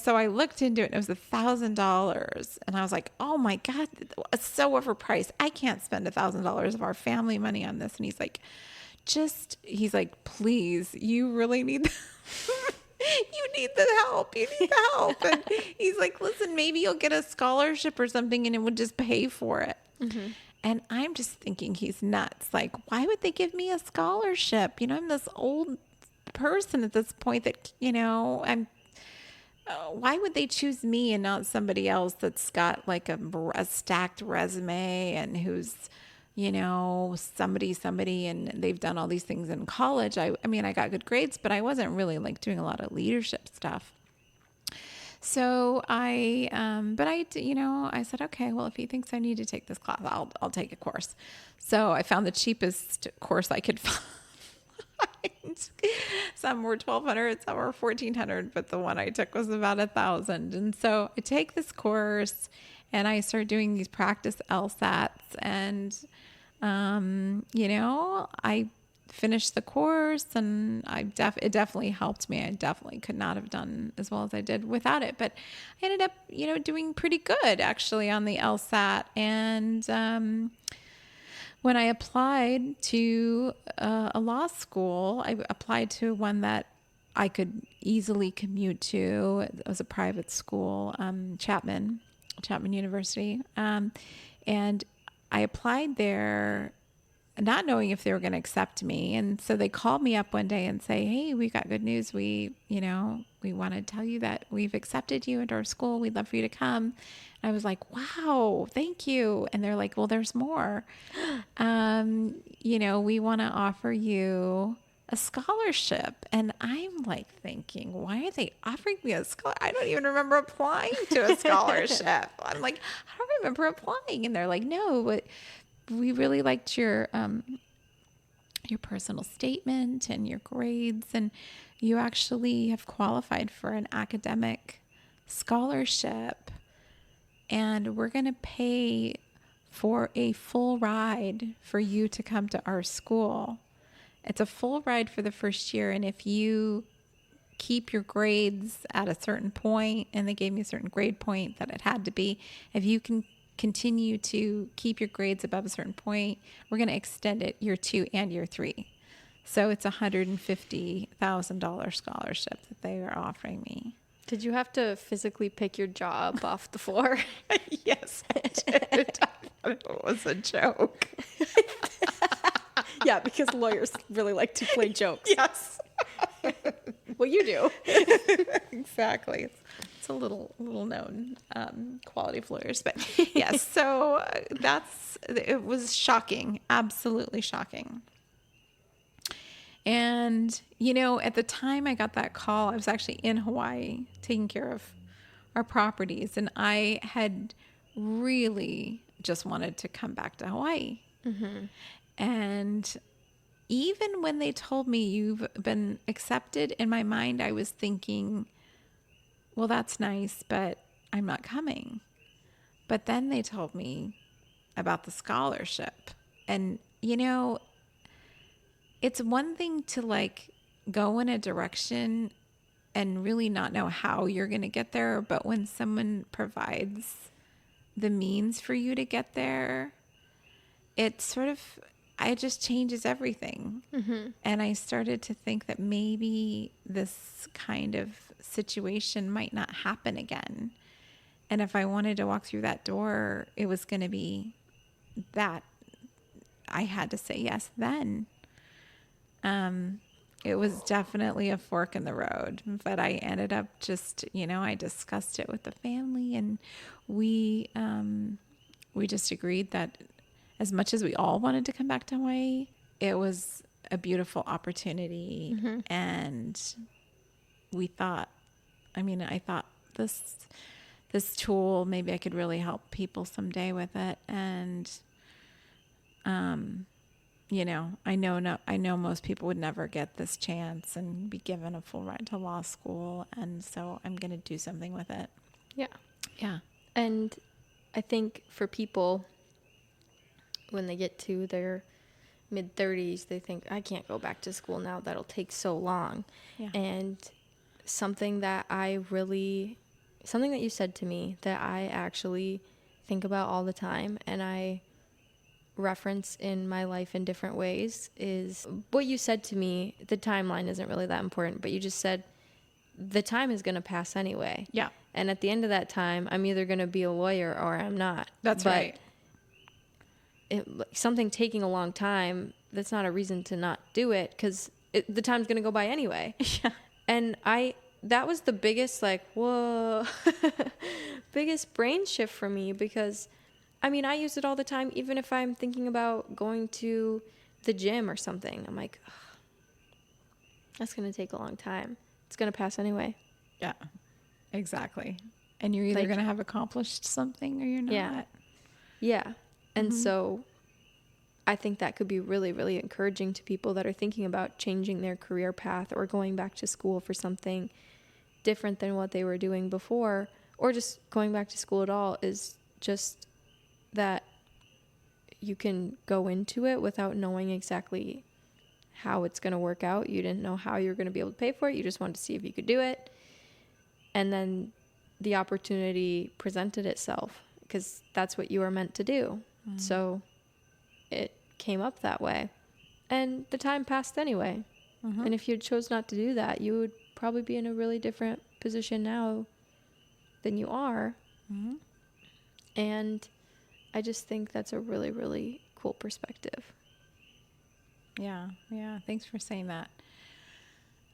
So I looked into it, and it was $1,000. And I was like, oh my God, it's so overpriced. I can't spend $1,000 of our family money on this. And he's like, please, you really need you need the help. You need the help. And he's like, listen, maybe you'll get a scholarship or something and it would just pay for it. Mm-hmm. And I'm just thinking he's nuts. Like, why would they give me a scholarship? I'm this old person at this point that, why would they choose me and not somebody else that's got like a stacked resume and who's, somebody, and they've done all these things in college. I mean, I got good grades, but I wasn't really like doing a lot of leadership stuff. So I said, okay, well, if he thinks I need to take this class, I'll take a course. So I found the cheapest course I could find. Some were $1,200, some were $1,400, but the one I took was about $1,000. And so I take this course and I start doing these practice LSATs, and, I finished the course, and it definitely helped me. I definitely could not have done as well as I did without it, but I ended up, doing pretty good actually on the LSAT. And, when I applied to a law school, I applied to one that I could easily commute to. It was a private school, Chapman University. And I applied there not knowing if they were going to accept me. And so they called me up one day and say, hey, we got good news. We want to tell you that we've accepted you into our school. We'd love for you to come. And I was like, wow, thank you. And they're like, well, there's more. We want to offer you a scholarship. And I'm like thinking, why are they offering me a scholarship? I don't even remember applying to a scholarship. I'm like, I don't remember applying. And they're like, no, but we really liked your personal statement and your grades, and you actually have qualified for an academic scholarship, and we're going to pay for a full ride for you to come to our school. It's a full ride for the first year, and if you keep your grades at a certain point, and they gave me a certain grade point that it had to be, if you can continue to keep your grades above a certain point, we're going to extend it year 2 and year 3. So it's $150,000 scholarship that they are offering me. Did you have to physically pick your jaw up off the floor? Yes, I did. I thought it was a joke. Yeah, because lawyers really like to play jokes. Yes. Well, you do. Exactly. It's a little known quality of lawyers, but yes. So it was shocking, absolutely shocking. And, you know, at the time I got that call, I was actually in Hawaii taking care of our properties. And I had really just wanted to come back to Hawaii. And even when they told me you've been accepted, in my mind, I was thinking, well, that's nice, but I'm not coming. But then they told me about the scholarship. And, you know, it's one thing to like go in a direction and really not know how you're going to get there. But when someone provides the means for you to get there, it just changes everything. And I started to think that maybe this kind of situation might not happen again. And if I wanted to walk through that door, it was going to be that I had to say yes then. It was definitely a fork in the road, but I ended up just, you know, I discussed it with the family, and we just agreed that as much as we all wanted to come back to Hawaii, it was a beautiful opportunity. And we thought, I thought this tool, maybe I could really help people someday with it. And, you know, I know most people would never get this chance and be given a full ride to law school. And so I'm going to do something with it. Yeah. Yeah. And I think for people, when they get to their mid-30s, they think, I can't go back to school now. That'll take so long. Yeah. And something that you said to me that I actually think about all the time, and I reference in my life in different ways, is what you said to me. The timeline isn't really that important, but you just said the time is going to pass anyway. Yeah. And at the end of that time, I'm either going to be a lawyer or I'm not. That's right. Something taking a long time, that's not a reason to not do it, because the time's going to go by anyway. Yeah. And that was the biggest, like, whoa, biggest brain shift for me, because I use it all the time. Even if I'm thinking about going to the gym or something, I'm like, ugh, that's going to take a long time. It's going to pass anyway. Yeah, exactly. And you're either going to have accomplished something or you're not. Yeah. And so I think that could be really, really encouraging to people that are thinking about changing their career path or going back to school for something different than what they were doing before, or just going back to school at all, is just that you can go into it without knowing exactly how it's going to work out. You didn't know how you're going to be able to pay for it. You just wanted to see if you could do it. And then the opportunity presented itself, because that's what you were meant to do. So it came up that way. And the time passed anyway. And if you chose not to do that, you would probably be in a really different position now than you are. And I just think that's a really, really cool perspective. Yeah. Thanks for saying that.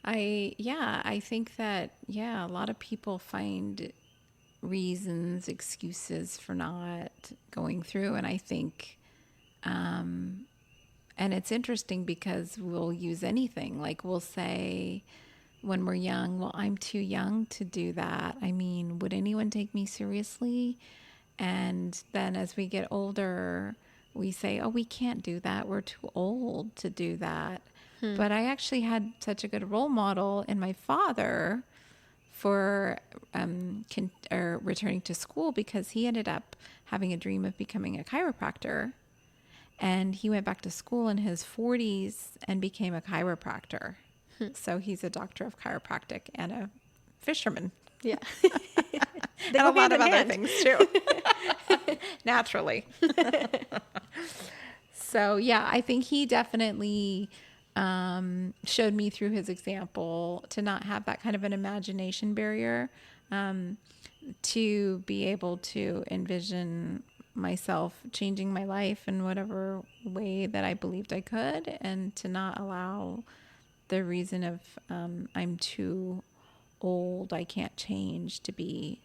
I think that, a lot of people find reasons, excuses for not going through. And I think, and it's interesting because we'll use anything. Like we'll say when we're young, well, I'm too young to do that. Would anyone take me seriously? And then as we get older, we say, oh, we can't do that. We're too old to do that. But I actually had such a good role model in my father for returning to school, because he ended up having a dream of becoming a chiropractor. And he went back to school in his 40s and became a chiropractor. So he's a doctor of chiropractic and a fisherman. Yeah. And a lot of other things too. Naturally. So I think he definitely showed me through his example to not have that kind of an imagination barrier, to be able to envision myself changing my life in whatever way that I believed I could, and to not allow the reason of I'm too old, I can't change, to be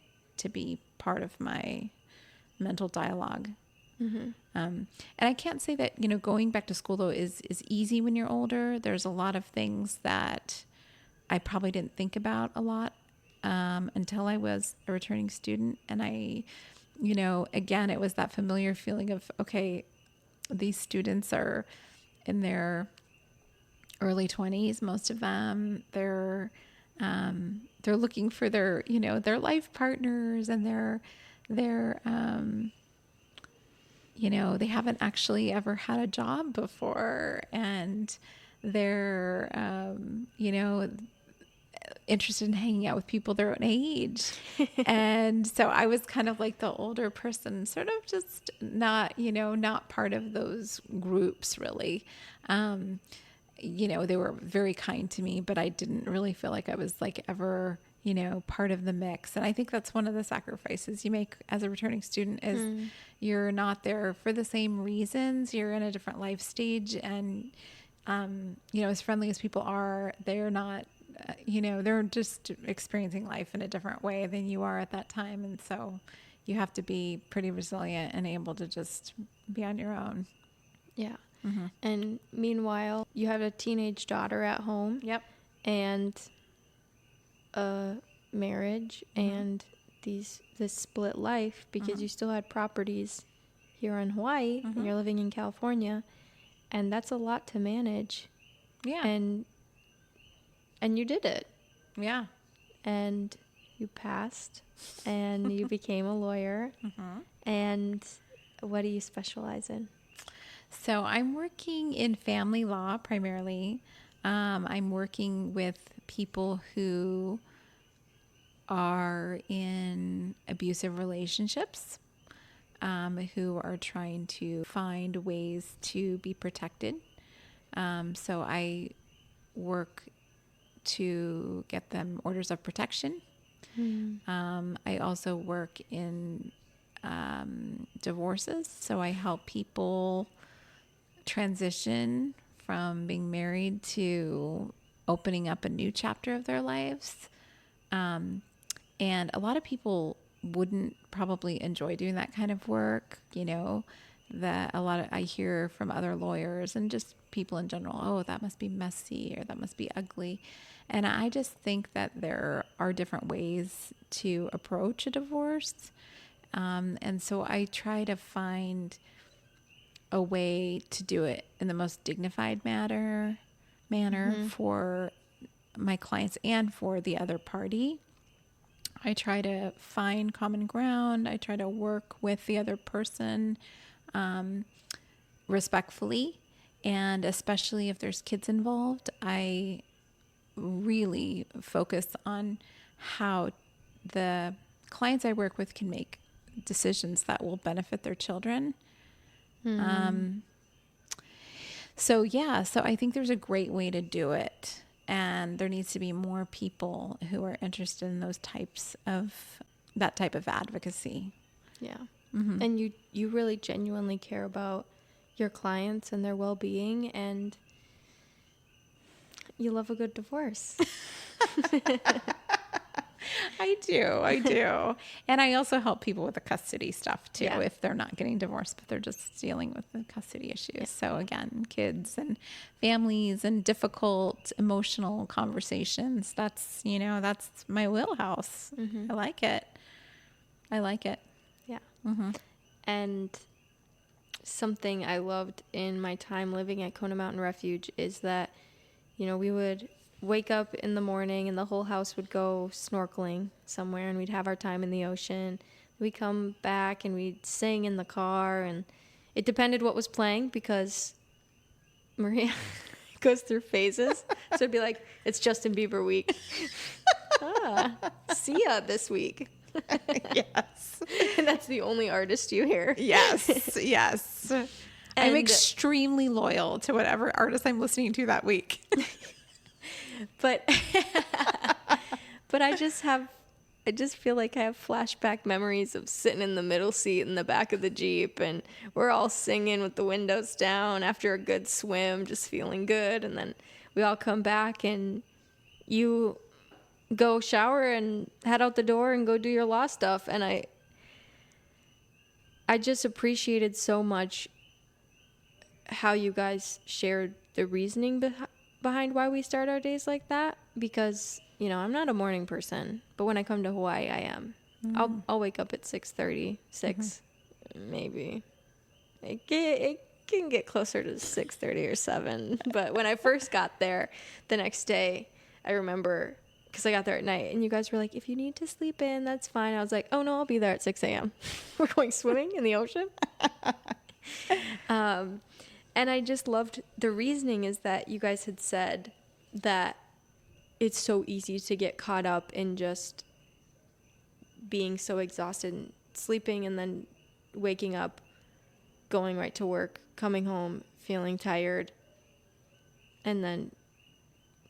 part of my mental dialogue. And I can't say that, you know, going back to school though is easy when you're older. There's a lot of things that I probably didn't think about a lot until I was a returning student. And I, you know, again, it was that familiar feeling of, okay, these students are in their early 20s, most of them. They're looking for their, you know, their life partners, and they're you know, they haven't actually ever had a job before, and they're you know, interested in hanging out with people their own age. And so I was kind of like the older person, sort of just not, you know, not part of those groups really. You know, they were very kind to me, but I didn't really feel like I was like ever, you know, part of the mix. And I think that's one of the sacrifices you make as a returning student is you're not there for the same reasons. You're in a different life stage, and you know, as friendly as people are, they're not, you know, they're just experiencing life in a different way than you are at that time. And so you have to be pretty resilient and able to just be on your own. Yeah. And meanwhile, you have a teenage daughter at home. Yep. And a marriage and this split life, because you still had properties here in Hawaii and you're living in California, and that's a lot to manage. Yeah. And you did it. Yeah. And you passed and you became a lawyer. And what do you specialize in? So I'm working in family law primarily. I'm working with people who are in abusive relationships, who are trying to find ways to be protected. So I work to get them orders of protection. I also work in divorces. So I help people transition from being married to opening up a new chapter of their lives. And a lot of people wouldn't probably enjoy doing that kind of work. You know, I hear from other lawyers and just people in general, oh, that must be messy or that must be ugly. And I just think that there are different ways to approach a divorce. And so I try to find a way to do it in the most dignified manner for my clients and for the other party. I try to find common ground. I try to work with the other person respectfully. And especially if there's kids involved, I really focus on how the clients I work with can make decisions that will benefit their children. So I think there's a great way to do it. And there needs to be more people who are interested in that type of advocacy. Yeah. And you really genuinely care about your clients and their well-being, and you love a good divorce. I do. And I also help people with the custody stuff too, Yeah. if they're not getting divorced, but they're just dealing with the custody issues. Yeah. So again, kids and families and difficult emotional conversations. That's my wheelhouse. I like it. Yeah. And something I loved in my time living at Kona Mountain Refuge is that, you know, we would wake up in the morning and the whole house would go snorkeling somewhere, and we'd have our time in the ocean. We'd come back and we'd sing in the car, and it depended what was playing because Maria goes through phases. So it'd be like, it's Justin Bieber week. Sia this week. Yes. And that's the only artist you hear. Yes. I'm extremely loyal to whatever artist I'm listening to that week. But I just feel like I have flashback memories of sitting in the middle seat in the back of the Jeep, and we're all singing with the windows down after a good swim, just feeling good. And then we all come back and you go shower and head out the door and go do your law stuff. And I I just appreciated so much how you guys shared the reasoning behind why we start our days like that, because I'm not a morning person, but when I come to Hawaii I am. I'll wake up at 6:30, 6, maybe. It can get closer to 6:30 or 7, but when I first got there the next day, I remember, because I got there at night and you guys were like, if you need to sleep in, that's fine. I was like, oh no, I'll be there at 6 a.m. We're going swimming in the ocean. And I just loved the reasoning is that you guys had said that it's so easy to get caught up in just being so exhausted and sleeping and then waking up, going right to work, coming home, feeling tired, and then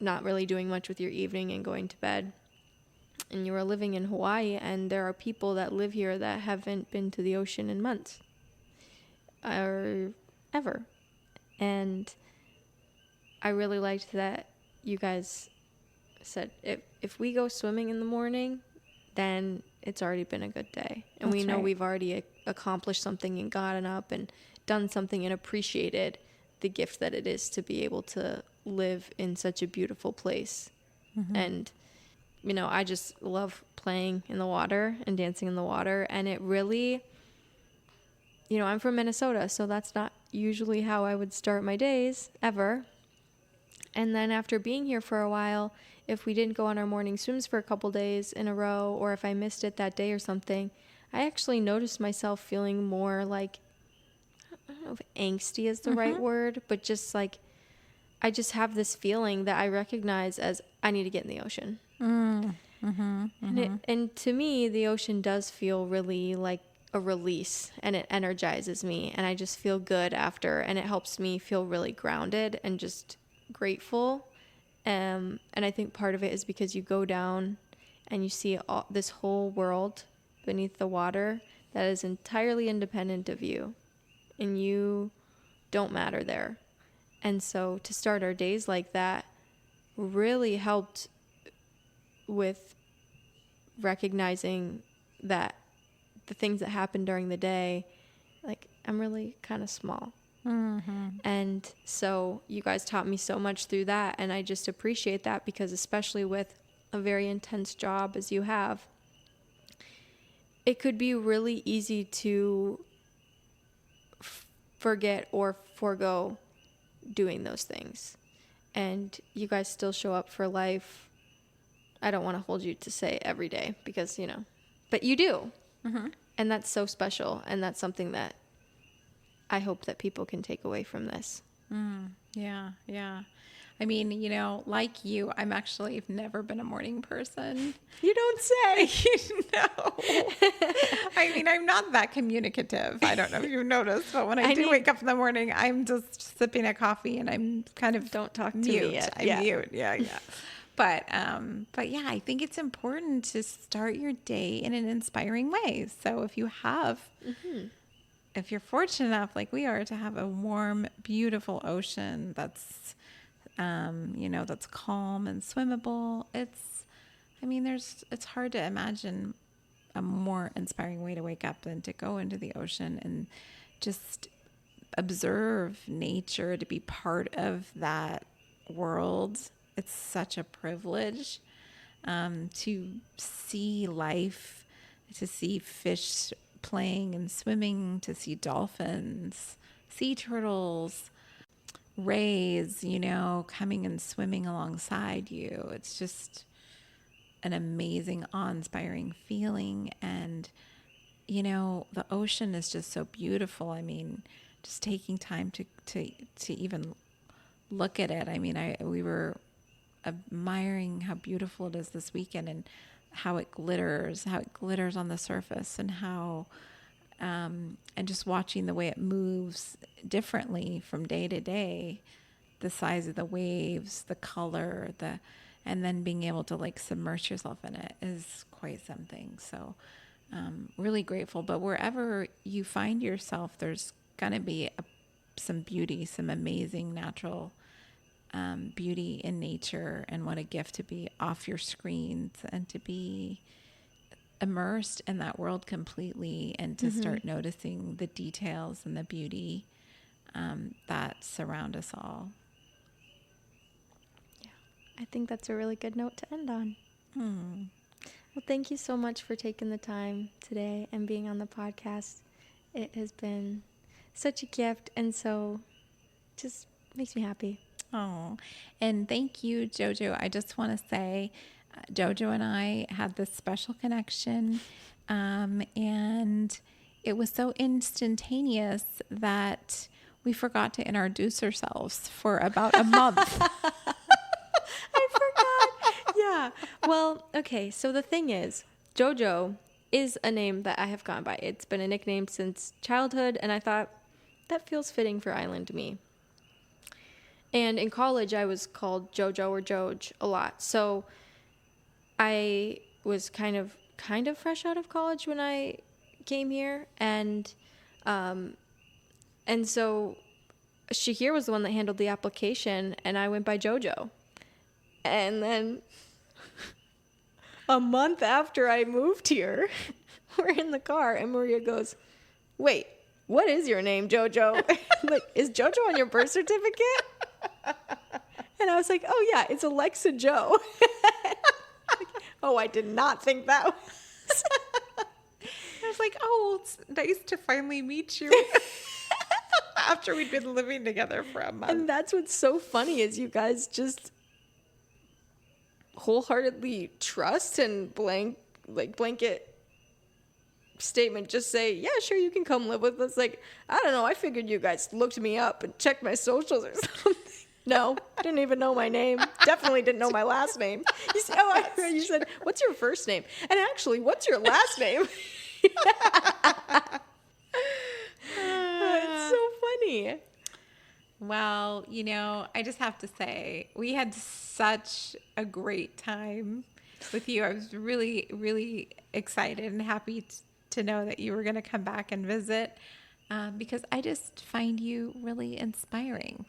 not really doing much with your evening and going to bed. And you are living in Hawaii, and there are people that live here that haven't been to the ocean in months or ever. And I really liked that you guys said, if we go swimming in the morning, then it's already been a good day. And we know we've already accomplished something and gotten up and done something and appreciated the gift that it is to be able to live in such a beautiful place. And, I just love playing in the water and dancing in the water. And it really, I'm from Minnesota, so that's not usually how I would start my days ever. And then after being here for a while, if we didn't go on our morning swims for a couple days in a row, or if I missed it that day or something, I actually noticed myself feeling more like, I don't know if angsty is the right word, but just like, I just have this feeling that I recognize as I need to get in the ocean. And to me, the ocean does feel really like a release, and it energizes me, and I just feel good after, and it helps me feel really grounded and just grateful. And I think part of it is because you go down and you see this whole world beneath the water that is entirely independent of you, and you don't matter there. And so to start our days like that really helped with recognizing that the things that happen during the day, like, I'm really kind of small. And so you guys taught me so much through that, and I just appreciate that, because especially with a very intense job as you have, it could be really easy to forget or forego doing those things. And you guys still show up for life. I don't want to hold you to say every day, because, but you do. And that's so special. And that's something that I hope that people can take away from this. Yeah. I mean, like you, I've never been a morning person. You don't say. No. I mean, I'm not that communicative. I don't know if you've noticed, but when I do wake up in the morning, I'm just sipping a coffee and I'm kind of don't talk to mute. me yet. I'm mute. Yeah. But yeah, I think it's important to start your day in an inspiring way. So if you have, if you're fortunate enough, like we are, to have a warm, beautiful ocean that's, that's calm and swimmable, it's hard to imagine a more inspiring way to wake up than to go into the ocean and just observe nature, to be part of that world. It's such a privilege to see life, to see fish playing and swimming, to see dolphins, sea turtles, rays, coming and swimming alongside you. It's just an amazing, awe-inspiring feeling. And, the ocean is just so beautiful. I mean, just taking time to even look at it. I mean, we were admiring how beautiful it is this weekend, and how it glitters on the surface, and how and just watching the way it moves differently from day to day, the size of the waves, the color, and then being able to like submerge yourself in it is quite something. So really grateful. But wherever you find yourself, there's gonna be some beauty, some amazing natural beauty in nature. And what a gift to be off your screens and to be immersed in that world completely and to start noticing the details and the beauty that surround us all. Yeah, I think that's a really good note to end on. Well, thank you so much for taking the time today and being on the podcast. It has been such a gift, and so just makes me happy. Oh, and thank you, Jojo. I just want to say, Jojo and I had this special connection, and it was so instantaneous that we forgot to introduce ourselves for about a month. I forgot. Yeah. Well, okay. So the thing is, Jojo is a name that I have gone by. It's been a nickname since childhood, and I thought that feels fitting for Island me. And in college, I was called Jojo or Joj a lot. So I was kind of fresh out of college when I came here, and so Shahir was the one that handled the application, and I went by Jojo. And then a month after I moved here, we're in the car, and Maria goes, "Wait, what is your name, Jojo?" Like, is Jojo on your birth certificate? And I was like, "Oh yeah, it's Alexa Joe." Oh, I did not think that was. I was like, oh, it's nice to finally meet you. After we'd been living together for a month. And that's what's so funny is you guys just wholeheartedly trust and blanket statement just say, "Yeah, sure, you can come live with us." Like, I don't know, I figured you guys looked me up and checked my socials or something. No, didn't even know my name. Definitely didn't know my last name. You said, you said, "What's your first name?" And actually, "What's your last name?" It's so funny. Well, I just have to say, we had such a great time with you. I was really, really excited and happy to know that you were going to come back and visit because I just find you really inspiring.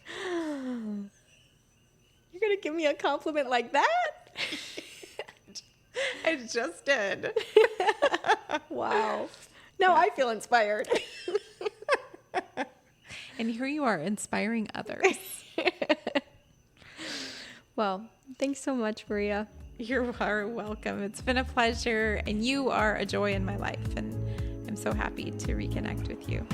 You're going to give me a compliment like that? I just did. Wow. Now I feel inspired. And here you are, inspiring others. Well, thanks so much, Maria. You are welcome. It's been a pleasure, and you are a joy in my life, and I'm so happy to reconnect with you.